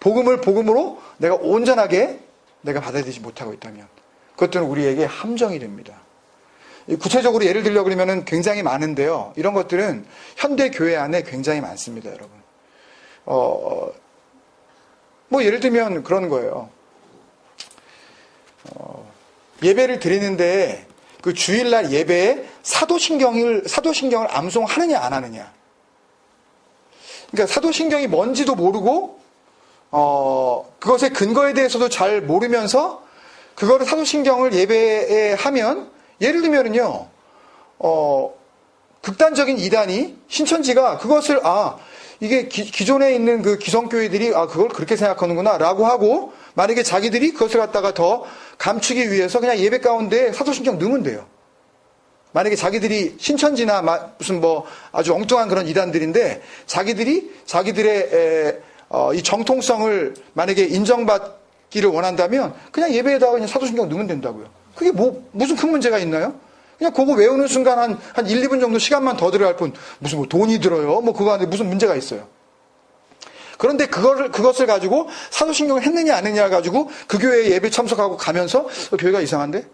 복음을 복음으로 내가 온전하게 내가 받아들이지 못하고 있다면 그것들은 우리에게 함정이 됩니다. 구체적으로 예를 들려고 그러면 굉장히 많은데요. 이런 것들은 현대 교회 안에 굉장히 많습니다, 여러분. 뭐 예를 들면 그런 거예요. 예배를 드리는데 그 주일날 예배에 사도신경을 암송하느냐 안 하느냐. 그러니까 사도신경이 뭔지도 모르고 그것의 근거에 대해서도 잘 모르면서 그거를 사도신경을 예배에 하면, 예를 들면은요, 극단적인 이단이 신천지가 그것을 이게 기존에 있는 그 기성교회들이 그걸 그렇게 생각하는구나 라고 하고, 만약에 자기들이 그것을 갖다가 더 감추기 위해서 그냥 예배 가운데 사도신경 넣으면 돼요. 만약에 자기들이 신천지나 무슨 뭐 아주 엉뚱한 그런 이단들인데 자기들이 자기들의 이 정통성을 만약에 인정받기를 원한다면 그냥 예배에다가 그냥 사도신경 넣으면 된다고요. 그게 무슨 큰 문제가 있나요? 그냥 그거 외우는 순간 한 1, 2분 정도 시간만 더 들어갈 뿐 무슨 뭐 돈이 들어요? 뭐 그거 안에 무슨 문제가 있어요. 그런데 그것을 가지고 사도신경을 했느냐 안 했느냐 가지고 그 교회에 예배 참석하고 가면서 교회가 이상한데?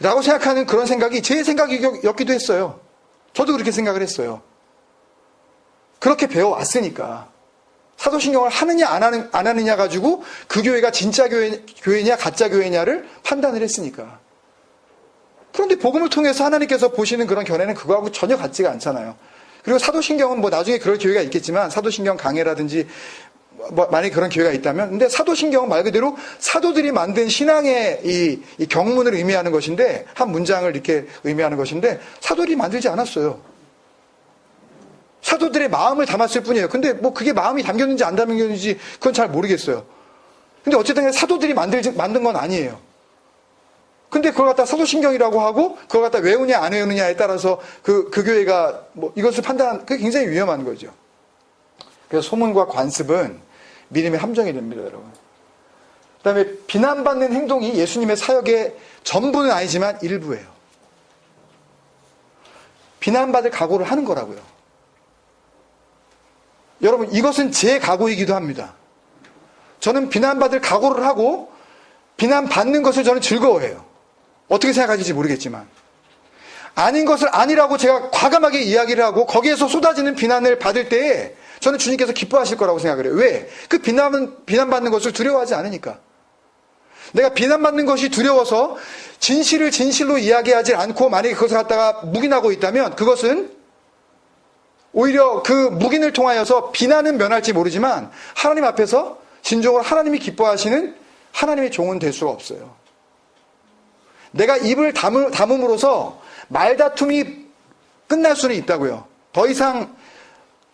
라고 생각하는 그런 생각이 제 생각이었기도 했어요. 저도 그렇게 생각을 했어요. 그렇게 배워왔으니까. 사도신경을 하느냐 안 하느냐 가지고 그 교회가 진짜 교회냐 가짜 교회냐를 판단을 했으니까. 그런데 복음을 통해서 하나님께서 보시는 그런 견해는 그거하고 전혀 같지가 않잖아요. 그리고 사도신경은 뭐 나중에 그럴 교회가 있겠지만 사도신경 강해라든지 뭐 만약에 그런 교회가 있다면 근데 사도신경은 말 그대로 사도들이 만든 신앙의 이 경문을 의미하는 것인데 한 문장을 이렇게 의미하는 것인데 사도들이 만들지 않았어요. 사도들의 마음을 담았을 뿐이에요. 근데 뭐 그게 마음이 담겼는지 안 담겼는지 그건 잘 모르겠어요. 근데 어쨌든 사도들이 만든 건 아니에요. 근데 그걸 갖다 사도신경이라고 하고 그걸 갖다 외우냐 안 외우느냐에 따라서 그 교회가 뭐 이것을 판단하는 그게 굉장히 위험한 거죠. 그래서 소문과 관습은 믿음의 함정이 됩니다, 여러분. 그다음에 비난받는 행동이 예수님의 사역의 전부는 아니지만 일부예요. 비난받을 각오를 하는 거라고요. 여러분, 이것은 제 각오이기도 합니다. 저는 비난받을 각오를 하고 비난받는 것을 저는 즐거워해요. 어떻게 생각하실지 모르겠지만. 아닌 것을 아니라고 제가 과감하게 이야기를 하고 거기에서 쏟아지는 비난을 받을 때에 저는 주님께서 기뻐하실 거라고 생각을 해요. 왜? 그 비난받는 것을 두려워하지 않으니까. 내가 비난받는 것이 두려워서 진실을 진실로 이야기하지 않고 만약에 그것을 갖다가 묵인하고 있다면 그것은 오히려 그 묵인을 통하여서 비난은 면할지 모르지만 하나님 앞에서 진정으로 하나님이 기뻐하시는 하나님의 종은 될 수가 없어요. 내가 입을 담음으로써 말다툼이 끝날 수는 있다고요. 더 이상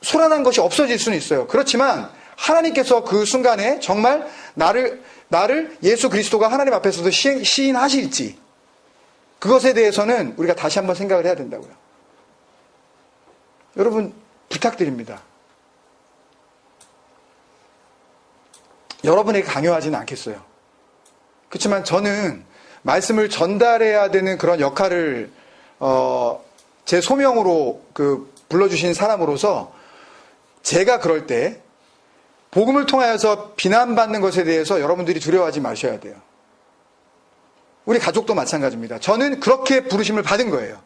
소란한 것이 없어질 수는 있어요. 그렇지만 하나님께서 그 순간에 정말 나를 예수 그리스도가 하나님 앞에서도 시인하실지 그것에 대해서는 우리가 다시 한번 생각을 해야 된다고요. 여러분 부탁드립니다. 여러분에게 강요하지는 않겠어요. 그렇지만 저는 말씀을 전달해야 되는 그런 역할을 제 소명으로 불러주신 사람으로서 제가 그럴 때 복음을 통하여서 비난받는 것에 대해서 여러분들이 두려워하지 마셔야 돼요. 우리 가족도 마찬가지입니다. 저는 그렇게 부르심을 받은 거예요.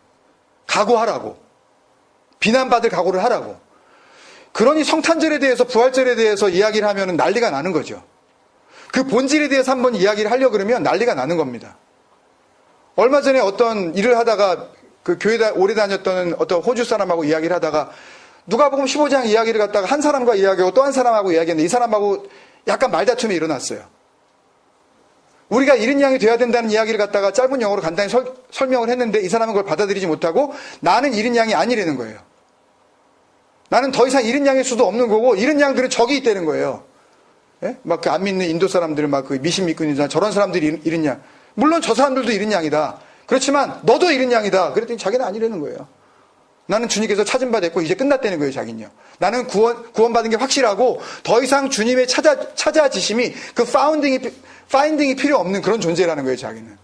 각오하라고. 비난받을 각오를 하라고. 그러니 성탄절에 대해서 부활절에 대해서 이야기를 하면 난리가 나는 거죠. 그 본질에 대해서 한번 이야기를 하려고 그러면 난리가 나는 겁니다. 얼마 전에 어떤 일을 하다가 그 교회 오래 다녔던 어떤 호주 사람하고 이야기를 하다가 누가복음 15장 이야기를 갖다가 한 사람과 이야기하고 또 한 사람하고 이야기했는데 이 사람하고 약간 말다툼이 일어났어요. 우리가 이런 양이 돼야 된다는 이야기를 갖다가 짧은 영어로 간단히 설명을 했는데 이 사람은 그걸 받아들이지 못하고 나는 이런 양이 아니라는 거예요. 나는 더 이상 이런 양일 수도 없는 거고 이런 양들은 적이 있다는 거예요. 예? 막 그 안 믿는 인도 사람들 막 그 미신 믿고 있는 사람 저런 사람들이 이런 양. 물론 저 사람들도 이런 양이다. 그렇지만 너도 이런 양이다. 그랬더니 자기는 아니라는 거예요. 나는 주님께서 찾은 바 됐고 이제 끝났다는 거예요, 자기는요. 나는 구원받은 게 확실하고 더 이상 주님의 찾아지심이 그 파인딩이 필요 없는 그런 존재라는 거예요, 자기는.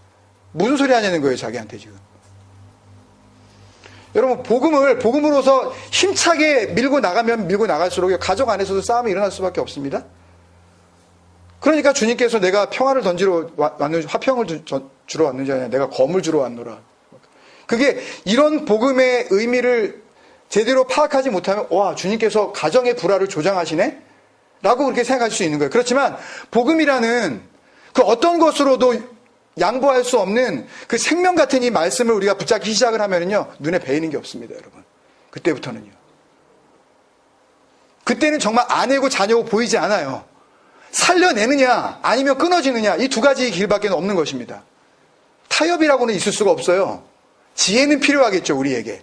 무슨 소리 하냐는 거예요, 자기한테 지금. 여러분, 복음으로서 힘차게 밀고 나가면 밀고 나갈수록 가족 안에서도 싸움이 일어날 수밖에 없습니다. 그러니까 주님께서 내가 평화를 던지러 왔는지 화평을 주러 왔는지 아니라 내가 검을 주러 왔노라. 그게 이런 복음의 의미를 제대로 파악하지 못하면 와 주님께서 가정의 불화를 조장하시네? 라고 그렇게 생각할 수 있는 거예요. 그렇지만 복음이라는 그 어떤 것으로도 양보할 수 없는 그 생명 같은 이 말씀을 우리가 붙잡기 시작을 하면요 눈에 베이는 게 없습니다, 여러분. 그때부터는요. 그때는 정말 아내고 자녀고 보이지 않아요. 살려내느냐 아니면 끊어지느냐 이 두 가지 길밖에 없는 것입니다. 타협이라고는 있을 수가 없어요. 지혜는 필요하겠죠, 우리에게.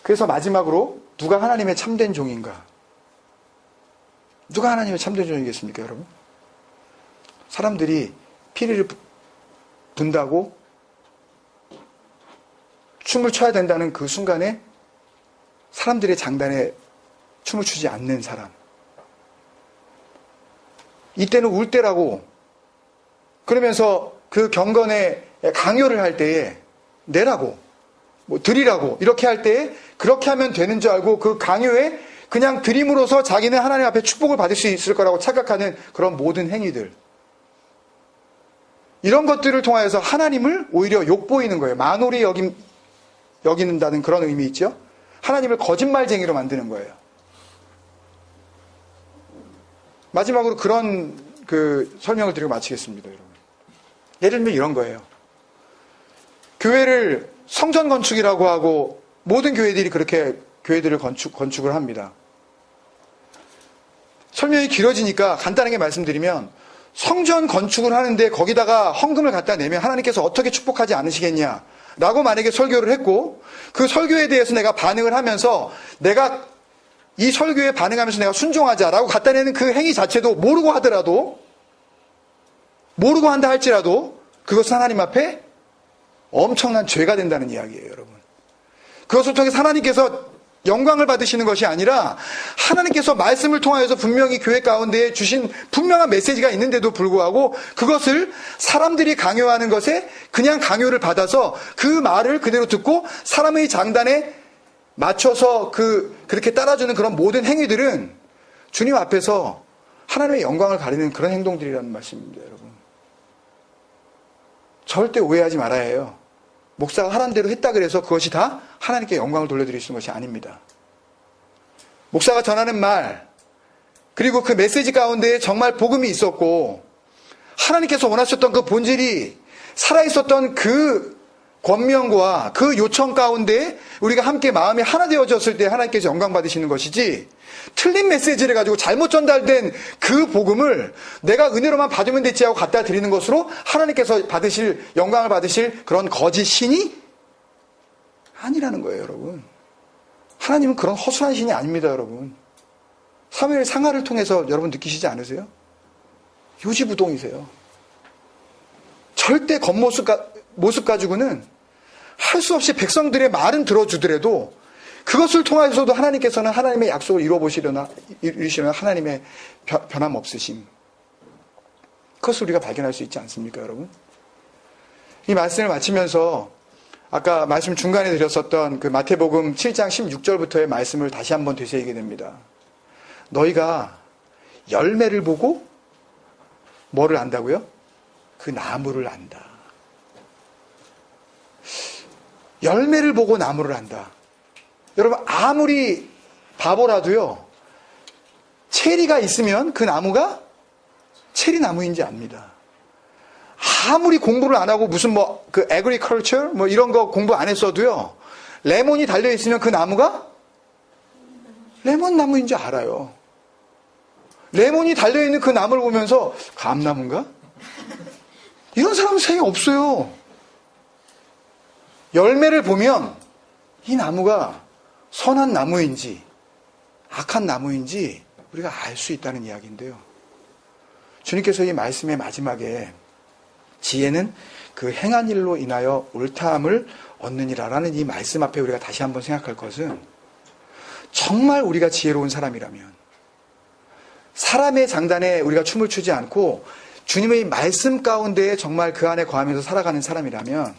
그래서 마지막으로 누가 하나님의 참된 종인가? 누가 하나님의 참된 종이겠습니까, 여러분? 사람들이 피리를 분다고 춤을 춰야 된다는 그 순간에 사람들의 장단에 춤을 추지 않는 사람. 이때는 울 때라고 그러면서 그 경건에 강요를 할 때에 내라고 뭐 드리라고 이렇게 할 때에 그렇게 하면 되는 줄 알고 그 강요에 그냥 드림으로써 자기는 하나님 앞에 축복을 받을 수 있을 거라고 착각하는 그런 모든 행위들, 이런 것들을 통하여서 하나님을 오히려 욕보이는 거예요. 만홀히 여기는다는 그런 의미 있죠. 하나님을 거짓말쟁이로 만드는 거예요. 마지막으로 그런 그 설명을 드리고 마치겠습니다, 여러분. 예를 들면 이런 거예요. 교회를 성전 건축이라고 하고 모든 교회들이 그렇게 교회들을 건축을 합니다. 설명이 길어지니까 간단하게 말씀드리면, 성전 건축을 하는데 거기다가 헌금을 갖다 내면 하나님께서 어떻게 축복하지 않으시겠냐 라고 만약에 설교를 했고, 그 설교에 대해서 내가 반응을 하면서 내가 이 설교에 반응하면서 내가 순종하자라고 갖다 내는 그 행위 자체도 모르고 하더라도, 모르고 한다 할지라도 그것은 하나님 앞에 엄청난 죄가 된다는 이야기예요, 여러분. 그것을 통해서 하나님께서 영광을 받으시는 것이 아니라 하나님께서 말씀을 통하여서 분명히 교회 가운데에 주신 분명한 메시지가 있는데도 불구하고 그것을 사람들이 강요하는 것에 그냥 강요를 받아서 그 말을 그대로 듣고 사람의 장단에 맞춰서 그렇게 따라주는 그런 모든 행위들은 주님 앞에서 하나님의 영광을 가리는 그런 행동들이라는 말씀입니다, 여러분. 절대 오해하지 말아야 해요. 목사가 하라는 대로 했다 그래서 그것이 다 하나님께 영광을 돌려드리시는 것이 아닙니다. 목사가 전하는 말, 그리고 그 메시지 가운데 정말 복음이 있었고 하나님께서 원하셨던 그 본질이 살아있었던 그 권면과 그 요청 가운데 우리가 함께 마음이 하나 되어졌을 때 하나님께서 영광 받으시는 것이지, 틀린 메시지를 가지고 잘못 전달된 그 복음을 내가 은혜로만 받으면 됐지 하고 갖다 드리는 것으로 하나님께서 받으실 영광을 받으실 그런 거짓 신이 아니라는 거예요, 여러분. 하나님은 그런 허술한 신이 아닙니다, 여러분. 사무엘 상하를 통해서 여러분 느끼시지 않으세요? 요지부동이세요. 절대 모습 가지고는 할 수 없이 백성들의 말은 들어주더라도 그것을 통해서도 하나님께서는 하나님의 약속을 이루시려나 하나님의 변함없으심, 그것을 우리가 발견할 수 있지 않습니까, 여러분? 이 말씀을 마치면서 아까 말씀 중간에 드렸었던 그 마태복음 7장 16절부터의 말씀을 다시 한번 되새기게 됩니다. 너희가 열매를 보고 뭐를 안다고요? 그 나무를 안다. 열매를 보고 나무를 안다. 여러분, 아무리 바보라도요, 체리가 있으면 그 나무가 체리 나무인지 압니다. 아무리 공부를 안 하고 무슨 그 agriculture 이런 거 공부 안 했어도요, 레몬이 달려 있으면 그 나무가 레몬 나무인지 알아요. 레몬이 달려 있는 그 나무를 보면서 감나무인가? 이런 사람은 세상에 없어요. 열매를 보면 이 나무가 선한 나무인지 악한 나무인지 우리가 알 수 있다는 이야기인데요. 주님께서 이 말씀의 마지막에 지혜는 그 행한 일로 인하여 옳다함을 얻느니라라는 이 말씀 앞에 우리가 다시 한번 생각할 것은, 정말 우리가 지혜로운 사람이라면, 사람의 장단에 우리가 춤을 추지 않고 주님의 말씀 가운데 정말 그 안에 거하면서 살아가는 사람이라면,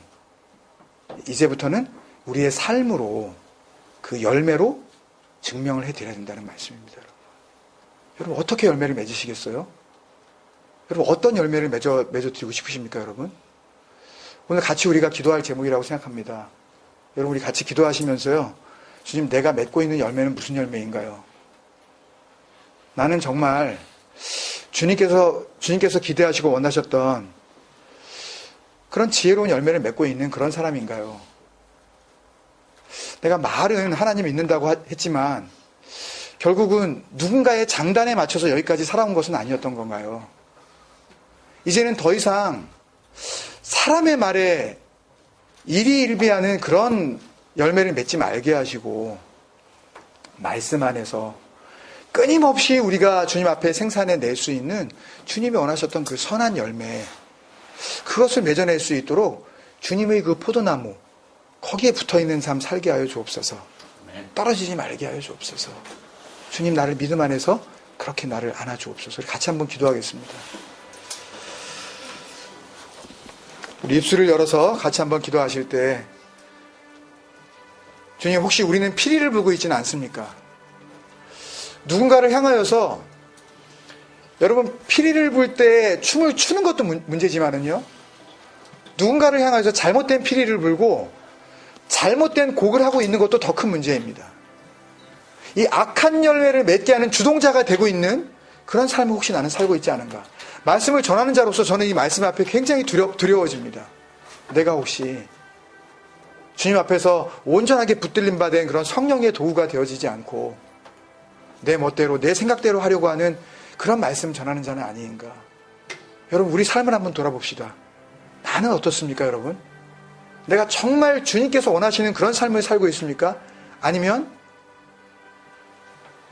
이제부터는 우리의 삶으로 그 열매로 증명을 해드려야 된다는 말씀입니다. 여러분, 어떻게 열매를 맺으시겠어요? 여러분, 어떤 열매를 맺어드리고 싶으십니까, 여러분? 오늘 같이 우리가 기도할 제목이라고 생각합니다. 여러분, 우리 같이 기도하시면서요, 주님, 내가 맺고 있는 열매는 무슨 열매인가요? 나는 정말 주님께서 기대하시고 원하셨던 그런 지혜로운 열매를 맺고 있는 그런 사람인가요? 내가 말은 하나님 믿는다고 했지만 결국은 누군가의 장단에 맞춰서 여기까지 살아온 것은 아니었던 건가요? 이제는 더 이상 사람의 말에 일희일비하는 그런 열매를 맺지 말게 하시고, 말씀 안에서 끊임없이 우리가 주님 앞에 생산해 낼 수 있는 주님이 원하셨던 그 선한 열매, 그것을 맺어낼 수 있도록 주님의 그 포도나무 거기에 붙어있는 삶 살게 하여 주옵소서. 떨어지지 말게 하여 주옵소서. 주님 나를 믿음 안에서 그렇게 나를 안아주옵소서. 같이 한번 기도하겠습니다. 우리 입술을 열어서 같이 한번 기도하실 때 주님 혹시 우리는 피리를 불고 있지는 않습니까? 누군가를 향하여서 여러분 피리를 불 때 춤을 추는 것도 문제지만은요 누군가를 향하여서 잘못된 피리를 불고 잘못된 곡을 하고 있는 것도 더 큰 문제입니다. 이 악한 열매를 맺게 하는 주동자가 되고 있는 그런 삶을 혹시 나는 살고 있지 않은가. 말씀을 전하는 자로서 저는 이 말씀 앞에 굉장히 두려워집니다. 내가 혹시 주님 앞에서 온전하게 붙들림 받은 그런 성령의 도구가 되어지지 않고 내 멋대로 내 생각대로 하려고 하는 그런 말씀 전하는 자는 아닌가. 여러분 우리 삶을 한번 돌아봅시다. 나는 어떻습니까 여러분? 내가 정말 주님께서 원하시는 그런 삶을 살고 있습니까? 아니면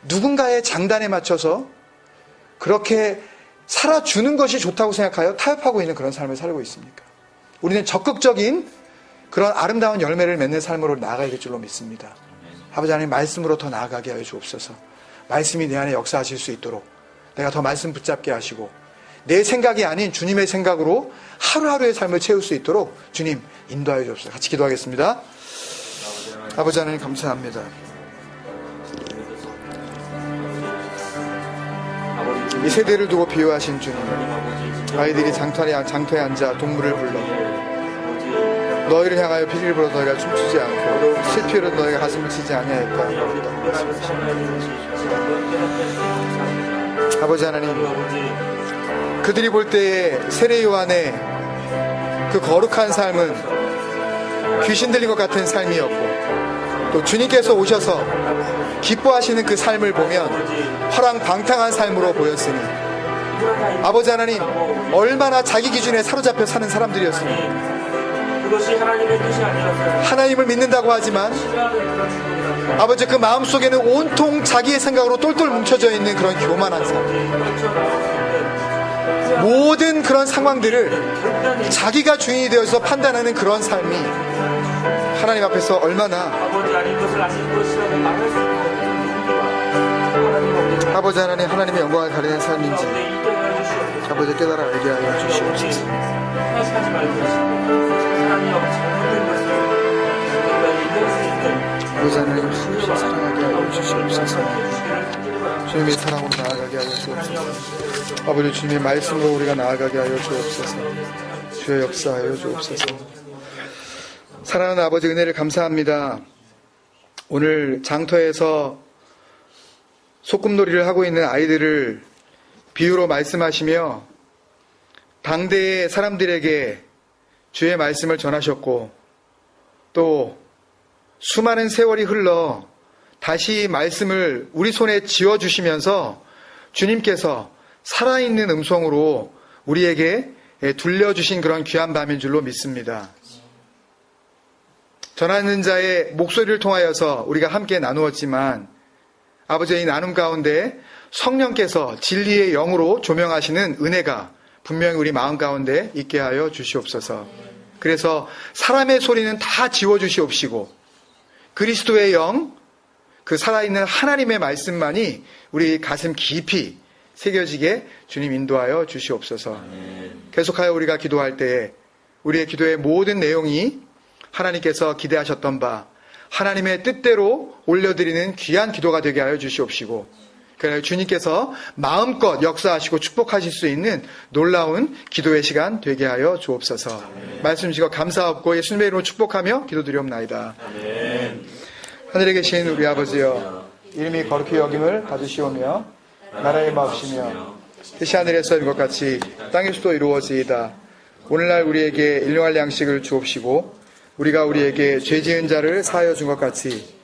누군가의 장단에 맞춰서 그렇게 살아주는 것이 좋다고 생각하여 타협하고 있는 그런 삶을 살고 있습니까? 우리는 적극적인 그런 아름다운 열매를 맺는 삶으로 나아가야 될 줄로 믿습니다. 아버지 하나님 말씀으로 더 나아가게 하여 주옵소서. 말씀이 내 안에 역사하실 수 있도록 내가 더 말씀 붙잡게 하시고 내 생각이 아닌 주님의 생각으로 하루하루의 삶을 채울 수 있도록 주님 인도하여 주옵소서. 같이 기도하겠습니다. 아버지 하나님 감사합니다. 이 세대를 두고 비유하신 주님, 아이들이 장터에 앉아 동물을 불러 너희를 향하여 피리를 불어 너희가 춤추지 않고 실피로 너희가 가슴을 치지 아니하였다. 아버지 하나님, 그들이 볼 때에 세례 요한의 그 거룩한 삶은 귀신 들린 것 같은 삶이었고 또 주님께서 오셔서 기뻐하시는 그 삶을 보면 화랑방탕한 삶으로 보였으니 아버지 하나님 얼마나 자기 기준에 사로잡혀 사는 사람들이었습니까? 그것이 하나님의 뜻이 아니었어요. 하나님을 믿는다고 하지만 아버지 그 마음속에는 온통 자기의 생각으로 똘똘 뭉쳐져 있는 그런 교만한 삶, 모든 그런 상황들을 자기가 주인이 되어서 판단하는 그런 삶이 하나님 앞에서 얼마나 아버지 하나님 하나님의 영광을 가리는 삶인지 아버지 깨달아 알게 하여 주시옵소서. 아버지 하나님 수없이 사랑하게 하여 주시옵소서. 주님의 사랑으로 나아가게 하여 주옵소서. 아버지 주님의 말씀으로 우리가 나아가게 하여 주옵소서. 주의 역사하여 주옵소서. 사랑하는 아버지 은혜를 감사합니다. 오늘 장터에서 소꿉놀이를 하고 있는 아이들을 비유로 말씀하시며 당대의 사람들에게 주의 말씀을 전하셨고 또 수많은 세월이 흘러 다시 말씀을 우리 손에 쥐어주시면서 주님께서 살아있는 음성으로 우리에게 들려주신 그런 귀한 밤인 줄로 믿습니다. 전하는 자의 목소리를 통하여서 우리가 함께 나누었지만 아버지의 이 나눔 가운데 성령께서 진리의 영으로 조명하시는 은혜가 분명히 우리 마음 가운데 있게 하여 주시옵소서. 그래서 사람의 소리는 다 지워주시옵시고 그리스도의 영, 그 살아있는 하나님의 말씀만이 우리 가슴 깊이 새겨지게 주님 인도하여 주시옵소서. 계속하여 우리가 기도할 때에 우리의 기도의 모든 내용이 하나님께서 기대하셨던 바 하나님의 뜻대로 올려드리는 귀한 기도가 되게 하여 주시옵시고 그래서 주님께서 마음껏 역사하시고 축복하실 수 있는 놀라운 기도의 시간 되게 하여 주옵소서. 말씀 주시고 감사하옵고 예수님의 이름으로 축복하며 기도드리옵나이다. 아멘. 하늘에 계신 우리 아버지여 이름이 거룩히 여김을 받으시오며 나라의 마옵시며 뜻이 하늘에서 이룬 것 같이 땅에서도 이루어지이다. 오늘날 우리에게 일용할 양식을 주옵시고 우리가 우리에게 죄 지은 자를 사하여 준 것 같이